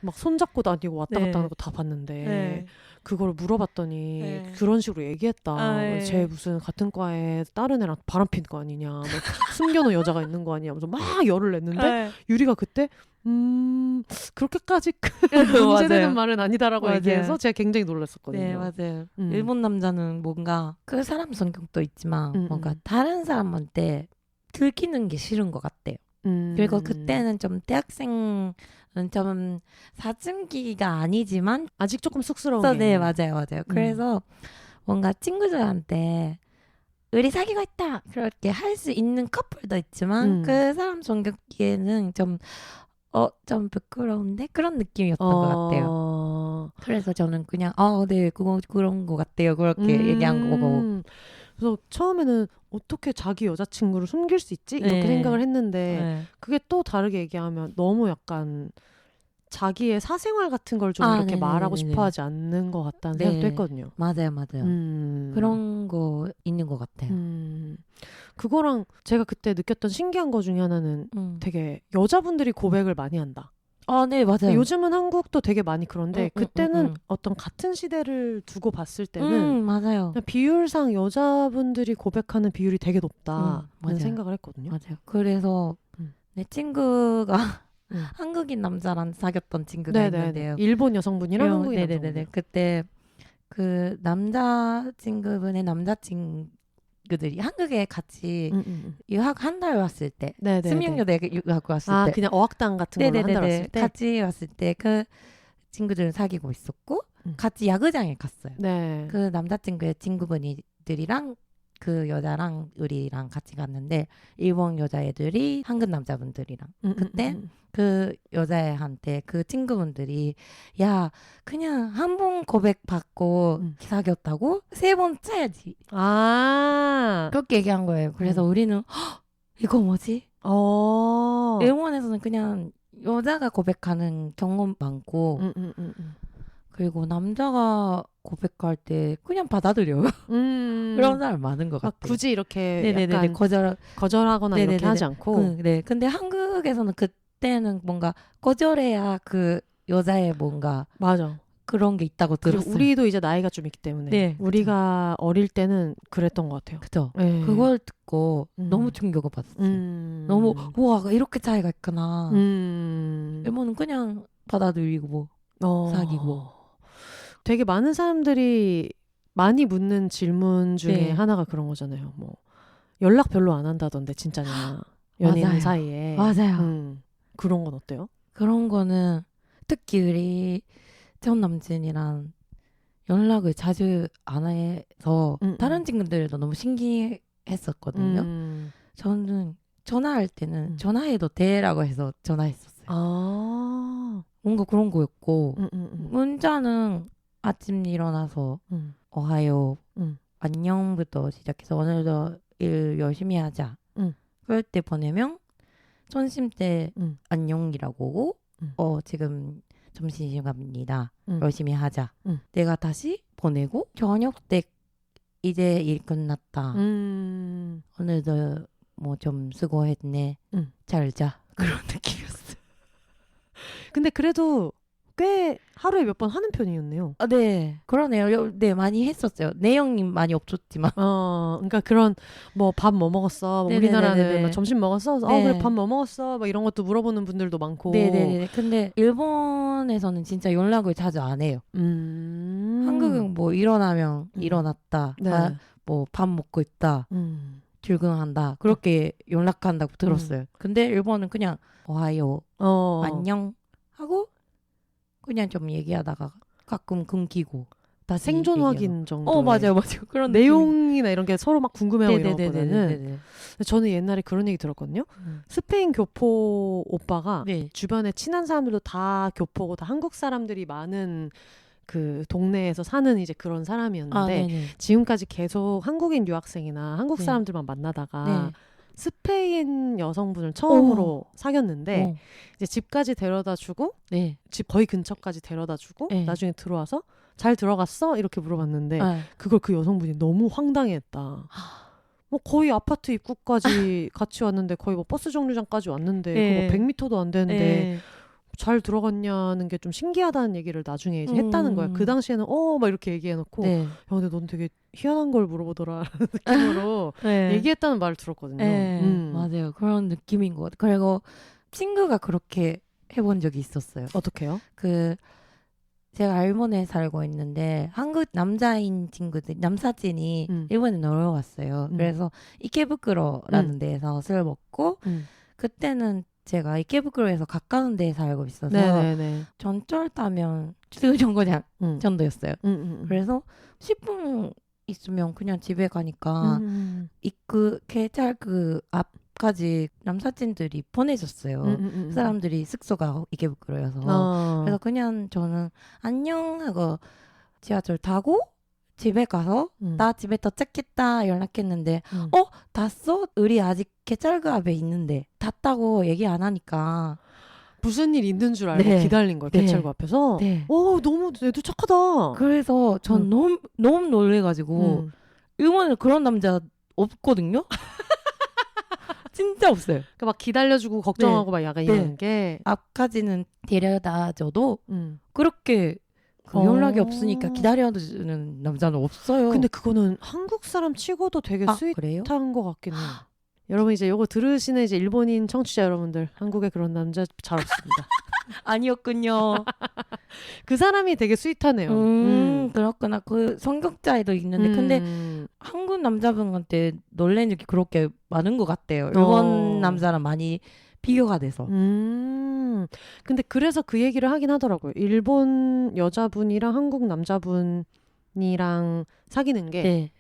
막 손잡고 다니고 왔다 갔다 하는 거 다 봤는데 그걸 물어봤더니 그런 식으로 얘기했다. 쟤 무슨 같은 과에 다른 애랑 바람 피는 거 아니냐. 뭐 숨겨놓은 여자가 있는 거 아니냐. 하면서 막 열을 냈는데 유리가 그때 그렇게까지 문제되는 말은 아니다라고 얘기해서 제가 굉장히 놀랐었거든요.
네, 맞아요. 일본 남자는 뭔가 그 사람 성격도 있지만 뭔가 다른 사람한테 들키는 게 싫은 것 같대요. 그리고 그때는 좀 대학생은 좀 사춘기가 아니지만
아직 조금 쑥스러운 게
네, 맞아요. 그래서 뭔가 친구들한테 우리 사귀고 있다 그렇게 할 수 있는 커플도 있지만 그 사람 성격에는 좀 부끄러운데 그런 느낌이었던 것 같아요. 그래서 저는 그냥 네 그런 것 같아요 그렇게 얘기한 거고.
그래서 처음에는 어떻게 자기 여자친구를 숨길 수 있지? 이렇게 생각을 했는데 그게 또 다르게 얘기하면 너무 약간 자기의 사생활 같은 걸 좀 이렇게 말하고 싶어하지 않는 것 같다는 생각도 했거든요.
맞아요. 그런 거 있는 것 같아요.
그거랑 제가 그때 느꼈던 신기한 거 중에 하나는 되게 여자분들이 고백을 많이 한다.
네, 맞아요.
요즘은 한국도 되게 많이 그런데 그때는 어떤 같은 시대를 두고 봤을 때는
맞아요.
비율상 여자분들이 고백하는 비율이 되게 높다는 생각을 했거든요.
맞아요. 그래서 내 친구가 한국인 남자랑 사귀었던 친구가 있는데요.
일본 여성분이랑 한국인 남자분.
그때 그 남자 친구분의 남자친구들이 한국에 같이 유학 한 달 왔을 때, 스미용여대 유학 왔을 때,
그냥 어학당 같은 거를 한 달 왔을 때,
같이 왔을 때 그 친구들은 사귀고 있었고 같이 야구장에 갔어요. 그 남자친구의 친구분들이랑 그 여자랑 우리랑 같이 갔는데 일본 여자애들이 한국 남자분들이랑 그때 그 여자애한테 그 친구분들이 야 그냥 한 번 고백 받고 사귀었다고 3번 차야지 그렇게 얘기한 거예요. 그래서 우리는 이거 뭐지? 일본에서는 그냥 여자가 고백하는 경험 많고 그리고 남자가 고백할 때 그냥 받아들여요. 그런 사람 많은 것 같아요.
굳이 이렇게 약간 거절하거나 이렇게 하지 않고.
근데 한국에서는 그때는 뭔가 거절해야 그 여자의 뭔가
맞아.
그런 게 있다고 들었어요.
우리도 이제 나이가 좀 있기 때문에 우리가 어릴 때는 그랬던 것 같아요.
그죠. 그걸 듣고 너무 충격을 받았어요. 너무 와 이렇게 차이가 있구나. 일본은 그냥 받아들이고 사귀고.
되게 많은 사람들이 많이 묻는 질문 중에 하나가 그런 거잖아요. 뭐 연락 별로 안 한다던데 진짜냐 연인
맞아요.
사이에.
맞아요.
그런 건 어때요?
그런 거는 특히 우리 전 남친이랑 연락을 자주 안 해서 다른 친구들도 너무 신기했었거든요. 저는 전화할 때는 전화해도 돼라고 해서 전화했었어요. 뭔가 그런 거였고 문자는 아침 일어나서 오하요 안녕부터 시작해서 오늘도 일 열심히 하자 그럴 때 보내면 점심 때 안녕이라고 오고 지금 점심시간입니다. 열심히 하자. 내가 다시 보내고 저녁 때 이제 일 끝났다. 오늘도 뭐 좀 수고했네. 잘 자. 그런 느낌이었어요.
근데 그래도 꽤 하루에 몇 번 하는 편이었네요.
네, 그러네요. 네, 많이 했었어요. 내용이 많이 없었지만.
그러니까 그런 뭐 밥 뭐 먹었어. 우리나라는 뭐 점심 먹었어. 그래 밥 뭐 먹었어. 뭐 이런 것도 물어보는 분들도 많고.
네네네. 근데 일본에서는 진짜 연락을 자주 안 해요. 한국은 뭐 일어나면 일어났다. 뭐 밥 먹고 있다. 출근한다. 그렇게 연락한다고 들었어요. 근데 일본은 그냥 오하요, 안녕 하고 그냥 좀 얘기하다가 가끔 끊기고
다 생존 확인 정도.
맞아요. 그런
내용이나 이런 게 서로 막 궁금해하고 이런 거보다는. 저는 옛날에 그런 얘기 들었거든요. 스페인 교포 오빠가
네.
주변에 친한 사람들도 다 교포고 다 한국 사람들이 많은 그 동네에서 사는 이제 그런 사람이었는데 지금까지 계속 한국인 유학생이나 한국 사람들만 만나다가 스페인 여성분을 처음으로 사귀었는데 이제 집까지 데려다주고 집 거의 근처까지 데려다주고 나중에 들어와서 잘 들어갔어? 이렇게 물어봤는데 그걸 그 여성분이 너무 황당해했다. 뭐 거의 아파트 입구까지 같이 왔는데 거의 뭐 버스 정류장까지 왔는데 그거 100m도 안 되는데 잘 들어갔냐는 게 좀 신기하다는 얘기를 나중에 이제 했다는 거야. 그 당시에는 막 이렇게 얘기해놓고 야 근데 넌 되게 희한한 걸 물어보더라 라는 느낌으로 얘기했다는 말을 들었거든요.
맞아요. 그런 느낌인 것 같아요. 그리고 친구가 그렇게 해본 적이 있었어요.
어떻게요?
제가 일본에 살고 있는데 한국 남자인 친구들 남사친이 일본에 놀러 왔어요. 그래서 이케부쿠로라는 데에서 술 먹고 그때는 제가 이케부쿠로에서 가까운 데에 살고 있어서 전철 타면 주정거장 정도였어요. 그래서 10분 있으면 그냥 집에 가니까 입구 개찰구 앞까지 남사친들이 보내줬어요. 사람들이 숙소가 이케부쿠로여서 그래서 그냥 저는 안녕 하고 지하철 타고 집에 가서 나 집에 도착했다 연락했는데 탔어? 우리 아직 개찰구 앞에 있는데 탔다고 얘기 안 하니까
무슨 일 있는 줄 알고 기다린 거야. 개찰구 앞에서. 너무 애도 착하다.
그래서 전 너무 놀래가지고 일본에 그런 남자 없거든요. 진짜 없어요.
그러니까 막 기다려주고 걱정하고 막 약간 이런 게
앞까지는 데려다줘도 그렇게 연락이 없으니까 기다려주는 남자는 없어요.
근데 그거는 한국 사람 치고도 되게 스윗한 것 같긴 해요. 여러분 이제 요거 들으시는 이제 일본인 청취자 여러분들, 한국에 그런 남자 잘 없습니다.
아니었군요.
그 사람이 되게 스윗하네요.
그렇구나. 그 성격자에도 있는데 근데 한국 남자분한테 놀란 적이 그렇게 많은 것 같아요. 일본 남자랑 많이 비교가 돼서.
근데 그래서 그 얘기를 하긴 하더라고요. 일본 여자분이랑 한국 남자분이랑 사귀는 게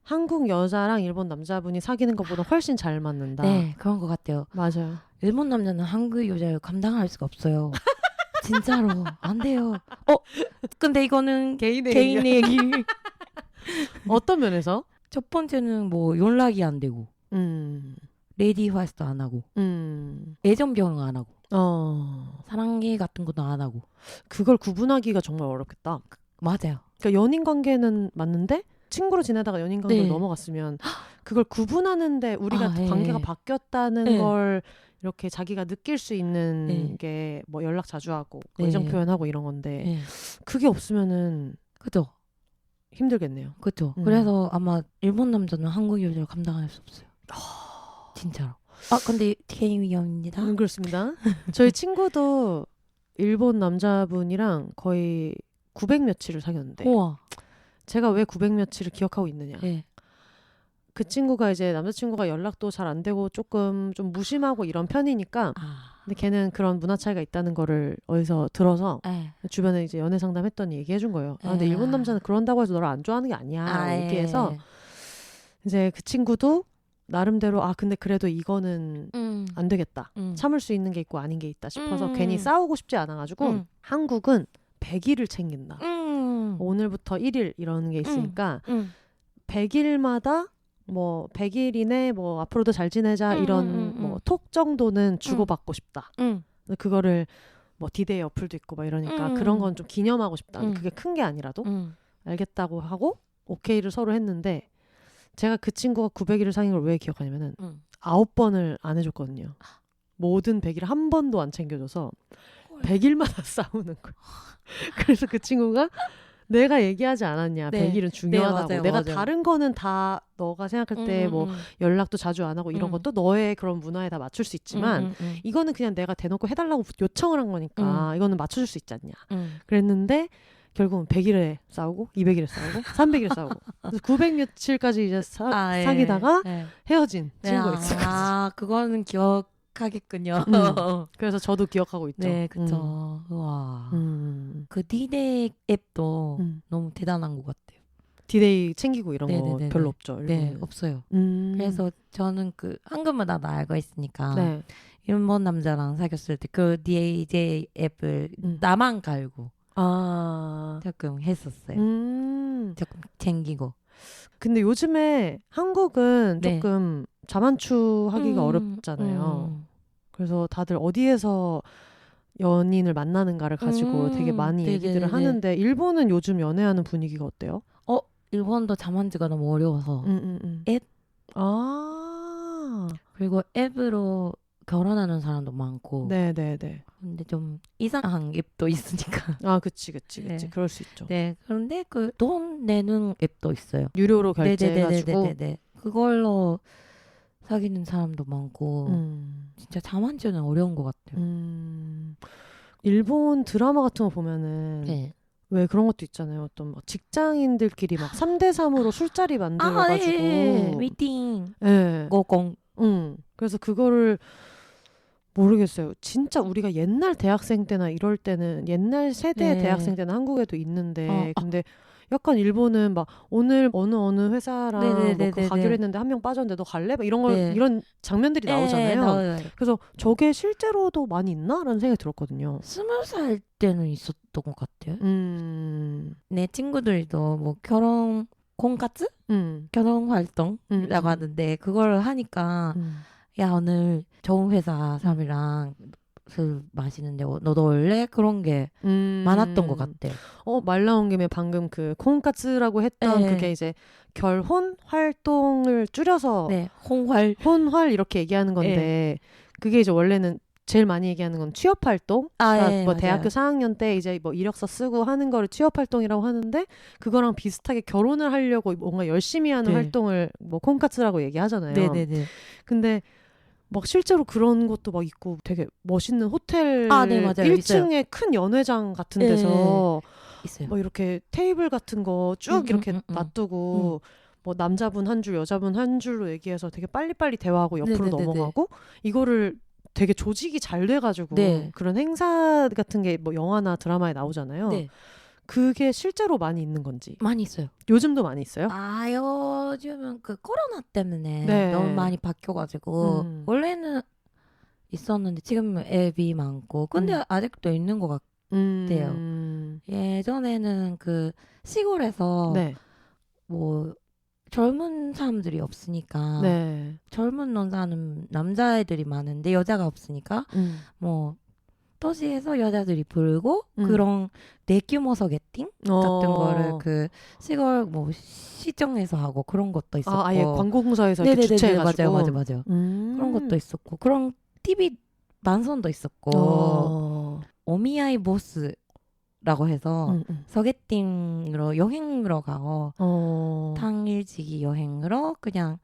한국 여자랑 일본 남자분이 사귀는 것보다 훨씬 잘 맞는다.
네, 그런 것 같아요.
맞아요.
일본 남자는 한국 여자를 감당할 수가 없어요. 진짜로 안 돼요. 근데 이거는 개인의 얘기.
어떤 면에서?
첫 번째는 뭐 연락이 안 되고 레이디 화이트도 안 하고 애정 병 안 하고 사랑해 같은 것도 안 하고
그걸 구분하기가 정말 어렵겠다.
맞아요.
그러니까 연인 관계는 맞는데 친구로 지내다가 연인 관계로 넘어갔으면 그걸 구분하는데 우리가 관계가 바뀌었다는 걸 이렇게 자기가 느낄 수 있는 게 뭐 연락 자주 하고 애정 표현하고 이런 건데 그게 없으면은
그죠?
힘들겠네요.
그죠? 그래서 아마 일본 남자는 한국 여자를 감당할 수 없어요. 진짜로. 근데 개인 위험입니다.
그렇습니다. 저희 친구도 일본 남자분이랑 거의 900 며칠을 사귀었는데
우와.
제가 왜 900 며칠을 기억하고 있느냐. 그 친구가 이제 남자친구가 연락도 잘 안 되고 조금 좀 무심하고 이런 편이니까 근데 걔는 그런 문화 차이가 있다는 거를 어디서 들어서 주변에 이제 연애 상담했더니 얘기해 준 거예요. 근데 일본 남자는 그런다고 해서 너를 안 좋아하는 게 아니야. 얘기해서 이제 그 친구도 나름대로 근데 그래도 이거는 안 되겠다. 참을 수 있는 게 있고 아닌 게 있다 싶어서 괜히 싸우고 싶지 않아가지고 한국은 100일을 챙긴다. 오늘부터 1일 이런 게 있으니까 100일마다 뭐 100일 이내 뭐 앞으로도 잘 지내자 이런 뭐 톡 정도는 주고받고 싶다. 그거를 뭐 디데이 어플도 있고 막 이러니까 그런 건 좀 기념하고 싶다. 그게 큰 게 아니라도 알겠다고 하고 오케이를 서로 했는데 제가 그 친구가 900일을 사귄 걸 왜 기억하냐면은 9번을 안 해줬거든요. 모든 100일 한 번도 안 챙겨줘서 100일마다 싸우는 거예요. 그래서 그 친구가 내가 얘기하지 않았냐. 100일은 중요하다고.
맞아요,
내가
맞아요.
다른 거는 다 너가 생각할 때 뭐 연락도 자주 안 하고 이런 것도 너의 그런 문화에 다 맞출 수 있지만 이거는 그냥 내가 대놓고 해달라고 요청을 한 거니까 이거는 맞춰줄 수 있지 않냐. 그랬는데 결국은 100일에 싸우고 200일에 싸우고 300일에 싸우고 그래서 900 며칠까지 이제 사귀다가 헤어진 친구가 있어요.
그거는 기억이 기억하겠군요.
그래서 저도 기억하고 있죠.
네, 그쵸. 와. 그 D-Day 앱도 너무 대단한 것 같아요.
D-Day 챙기고 이런 거 별로 없죠. 일본은.
네, 없어요. 그래서 저는 그 한국문화 다 알고 있으니까
네.
일본 남자랑 사귀었을 때 그 D-Day 앱을 나만 갈고 조금 했었어요. 조금 챙기고.
근데 요즘에 한국은 조금 자만추하기가 어렵잖아요. 그래서 다들 어디에서 연인을 만나는가를 가지고 되게 많이 얘기들을 하는데 일본은 요즘 연애하는 분위기가 어때요?
일본도 자만추가 너무 어려워서 앱? 그리고 앱으로 결혼하는 사람도 많고.
네네네.
근데 좀 이상한 앱도 있으니까.
그치. 네. 그럴 수 있죠.
네. 그런데 그 돈 내는 앱도 있어요.
유료로 결제해가지고.
네네네. 그걸로 사귀는 사람도 많고. 진짜 자만추는 어려운 것 같아요.
일본 드라마 같은 거 보면은 왜 그런 것도 있잖아요. 어떤 막 직장인들끼리 막 3대3으로 술자리 만들어가지고
미팅.
네.
고공.
그래서 그거를 모르겠어요. 진짜 우리가 옛날 대학생 때나 이럴 때는 옛날 세대 대학생 때는 한국에도 있는데 근데 약간 일본은 막 오늘 어느 회사랑 뭐 가기로 했는데 한 명 빠졌는데 너 갈래? 막 이런 걸 이런 장면들이 나오잖아요. 그래서 저게 실제로도 많이 있나라는 생각이 들었거든요.
20살 때는 있었던 것 같아요. 내 친구들도 뭐 결혼婚活? 결혼 활동이라고 하는데 그걸 하니까 야 오늘 좋은 회사 사람이랑 술 마시는데 너도 올래? 그런 게 많았던 것 같아요.
말 나온 김에 방금 그 콩카츠라고 했던 그게 이제 결혼 활동을 줄여서 혼활 이렇게 얘기하는 건데 그게 이제 원래는 제일 많이 얘기하는 건 취업 활동. 뭐 대학교 4학년 때 이제 뭐 이력서 쓰고 하는 거를 취업 활동이라고 하는데 그거랑 비슷하게 결혼을 하려고 뭔가 열심히 하는 활동을 뭐 콩카츠라고 얘기하잖아요.
네네네.
근데 막 실제로 그런 것도 막 있고 되게 멋있는 호텔 1층에 있어요. 큰 연회장 같은 데서
있어요.
뭐 이렇게 테이블 같은 거 쭉 이렇게 놔두고 뭐 남자분 한 줄 여자분 한 줄로 얘기해서 되게 빨리빨리 대화하고 옆으로 넘어가고 이거를 되게 조직이 잘 돼가지고 그런 행사 같은 게 뭐 영화나 드라마에 나오잖아요. 그게 실제로 많이 있는 건지.
많이 있어요.
요즘도 많이 있어요?
요즘은 그 코로나 때문에 너무 많이 바뀌어가지고 원래는 있었는데 지금 앱이 많고 근데 아직도 있는 것 같아요. 예전에는 그 시골에서 뭐 젊은 사람들이 없으니까 젊은 논사는 남자애들이 많은데 여자가 없으니까 뭐 도시에서 여자들이 부르고 그런 대규모 소개팅 같은 거를 그 시골 뭐 시청에서 하고 그런 것도 있었고
아예 광고공사에서 이렇게 주최해가지고
맞아요. 그런 것도 있었고 그런 TV 방송도 있었고 오미아이 보스라고 해서 소개팅으로 여행으로 가고 당일치기 여행으로 그냥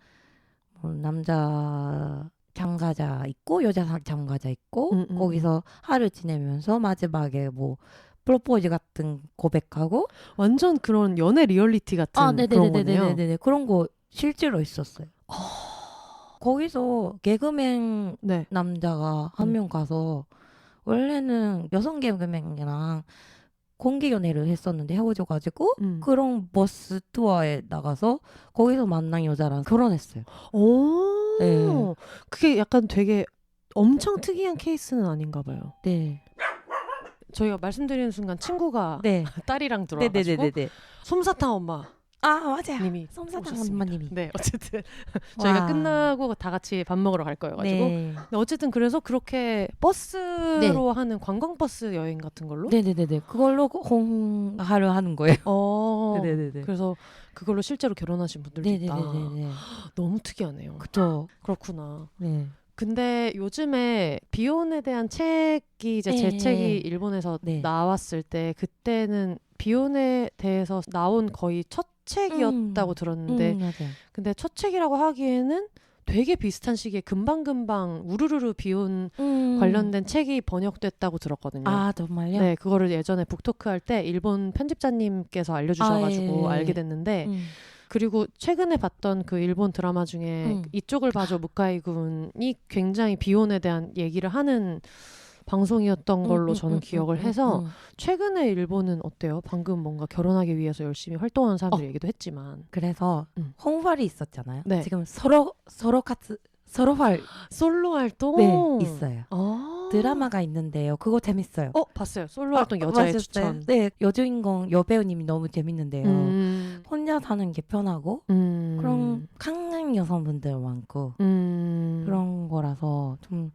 뭐 남자 참가자 있고 여자 참가자 있고 거기서 하루 지내면서 마지막에 뭐 프로포즈 같은 고백하고
완전 그런 연애 리얼리티 같은 그런 거네요.
네네네네 그런 거 실제로 있었어요. 거기서 개그맨 남자가 한 명 가서 원래는 여성 개그맨이랑 공개 연애를 했었는데 헤어져가지고 그런 버스 투어에 나가서 거기서 만난 여자랑 결혼했어요.
그게 약간 되게 엄청 특이한 케이스는 아닌가 봐요. 저희가 말씀드리는 순간 친구가 딸이랑 들어와가지고 솜사탕 엄마
맞아요.
님이
솜사탕 엄마님이.
어쨌든 저희가 끝나고 다 같이 밥 먹으러 갈 거여가지고 근데 어쨌든 그래서 그렇게 버스로 하는 관광버스 여행 같은 걸로
그걸로 홍하려 하는 거예요.
그래서 그걸로 실제로 결혼하신 분들도 있다. 너무 특이하네요.
그쵸.
그렇구나. 근데 요즘에 비혼에 대한 책이 이제 제 책이 일본에서 나왔을 때 그때는 비혼에 대해서 나온 거의 첫 책이었다고 들었는데 근데 첫 책이라고 하기에는 되게 비슷한 시기에 금방금방 우르르르 비혼 관련된 책이 번역됐다고 들었거든요.
정말요?
네, 그거를 예전에 북토크 할 때 일본 편집자님께서 알려주셔가지고 알게 됐는데 그리고 최근에 봤던 그 일본 드라마 중에 이쪽을 봐줘 무카이 군이 굉장히 비혼에 대한 얘기를 하는 방송이었던 걸로 저는 기억을 해서 최근에 일본은 어때요? 방금 뭔가 결혼하기 위해서 열심히 활동하는 사람들 얘기도 했지만
그래서 홈활이 있었잖아요.
네.
지금 서로 활
솔로 활동
네, 있어요. 드라마가 있는데요. 그거 재밌어요.
봤어요. 솔로 활동 여자의
맞았어요?
추천.
네, 여주인공 여배우님이 너무 재밌는데요. 혼자 사는 게 편하고 그런 강한 여성분들 많고 그런 거라서 좀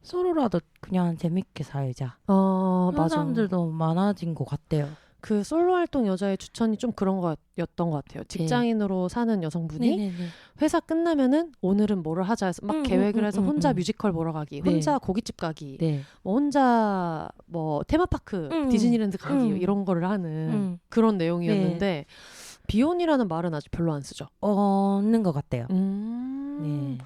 서로라도 그냥 재밌게 살자. 그런
맞아.
사람들도 많아진 것 같아요.
그 솔로 활동 여자의 추천이 좀 그런 거였던 것 같아요. 직장인으로 사는 여성분이
네네네.
회사 끝나면은 오늘은 뭐를 하자 해서 막 계획을 해서 혼자 뮤지컬 보러 가기,
네.
혼자 고깃집 가기,
네.
뭐 혼자 뭐 테마파크, 디즈니랜드 가기 이런 거를 하는 그런 내용이었는데 비혼이라는 말은 아직 별로 안 쓰죠.
없는 것 같아요. 네.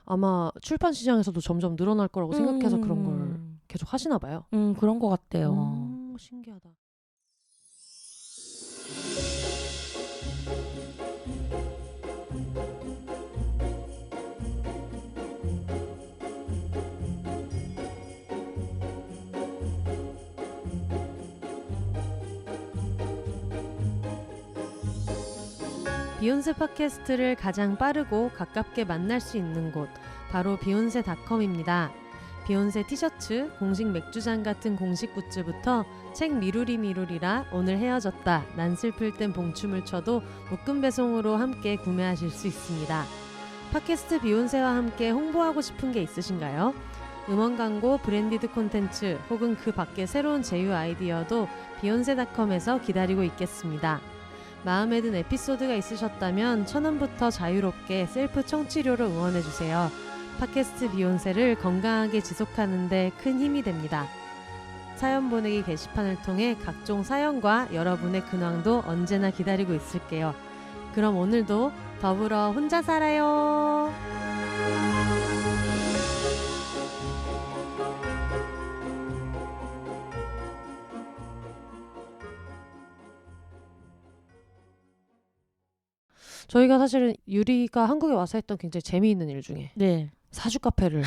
아마 출판 시장에서도 점점 늘어날 거라고 생각해서 그런 걸 계속 하시나 봐요.
그런 것 같아요.
신기하다. 비욘세 팟캐스트를 가장 빠르고 가깝게 만날 수 있는 곳 바로 비욘세닷컴입니다. 비욘세 티셔츠, 공식 맥주잔 같은 공식 굿즈부터 책 미루리라 오늘 헤어졌다 난 슬플 땐 봉춤을 춰도 묶음 배송으로 함께 구매하실 수 있습니다. 팟캐스트 비욘세와 함께 홍보하고 싶은 게 있으신가요? 음원 광고, 브랜디드 콘텐츠 혹은 그 밖의 새로운 제휴 아이디어도 비욘세닷컴에서 기다리고 있겠습니다. 마음에 든 에피소드가 있으셨다면 1,000원부터 자유롭게 셀프 청취료로 응원해주세요. 팟캐스트 비욘세를 건강하게 지속하는 데 큰 힘이 됩니다. 사연 보내기 게시판을 통해 각종 사연과 여러분의 근황도 언제나 기다리고 있을게요. 그럼 오늘도 더불어 혼자 살아요. 저희가 사실은 유리가 한국에 와서 했던 굉장히 재미있는 일 중에 사주 카페를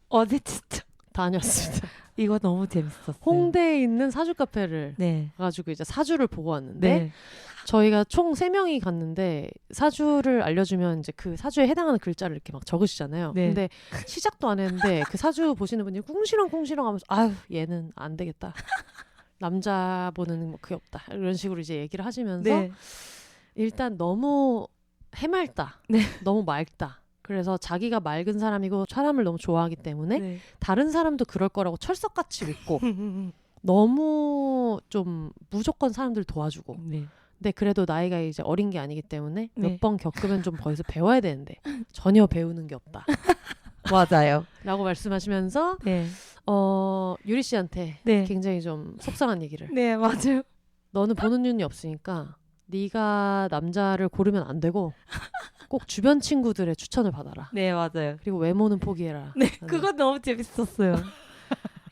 어제 진짜
다녔습니다.
이거 너무 재밌었어요.
홍대에 있는 사주 카페를 가지고 이제 사주를 보고 왔는데 저희가 총 3명이 갔는데 사주를 알려주면 이제 그 사주에 해당하는 글자를 이렇게 막 적으시잖아요. 근데 시작도 안 했는데 그 사주 보시는 분이 꿍시렁 하면서 아유 얘는 안 되겠다. 남자 보는 뭐 그게 없다. 이런 식으로 이제 얘기를 하시면서 일단 너무 해맑다. 너무 맑다. 그래서 자기가 맑은 사람이고 사람을 너무 좋아하기 때문에 다른 사람도 그럴 거라고 철석같이 믿고 너무 좀 무조건 사람들 도와주고 근데 그래도 나이가 이제 어린 게 아니기 때문에 몇 번 겪으면 좀 거기서 배워야 되는데 전혀 배우는 게 없다.
맞아요.
라고 말씀하시면서 유리 씨한테 굉장히 좀 속상한 얘기를
맞아요.
너는 보는 눈이 없으니까 네가 남자를 고르면 안 되고 꼭 주변 친구들의 추천을 받아라.
맞아요.
그리고 외모는 포기해라.
그거 너무 재밌었어요.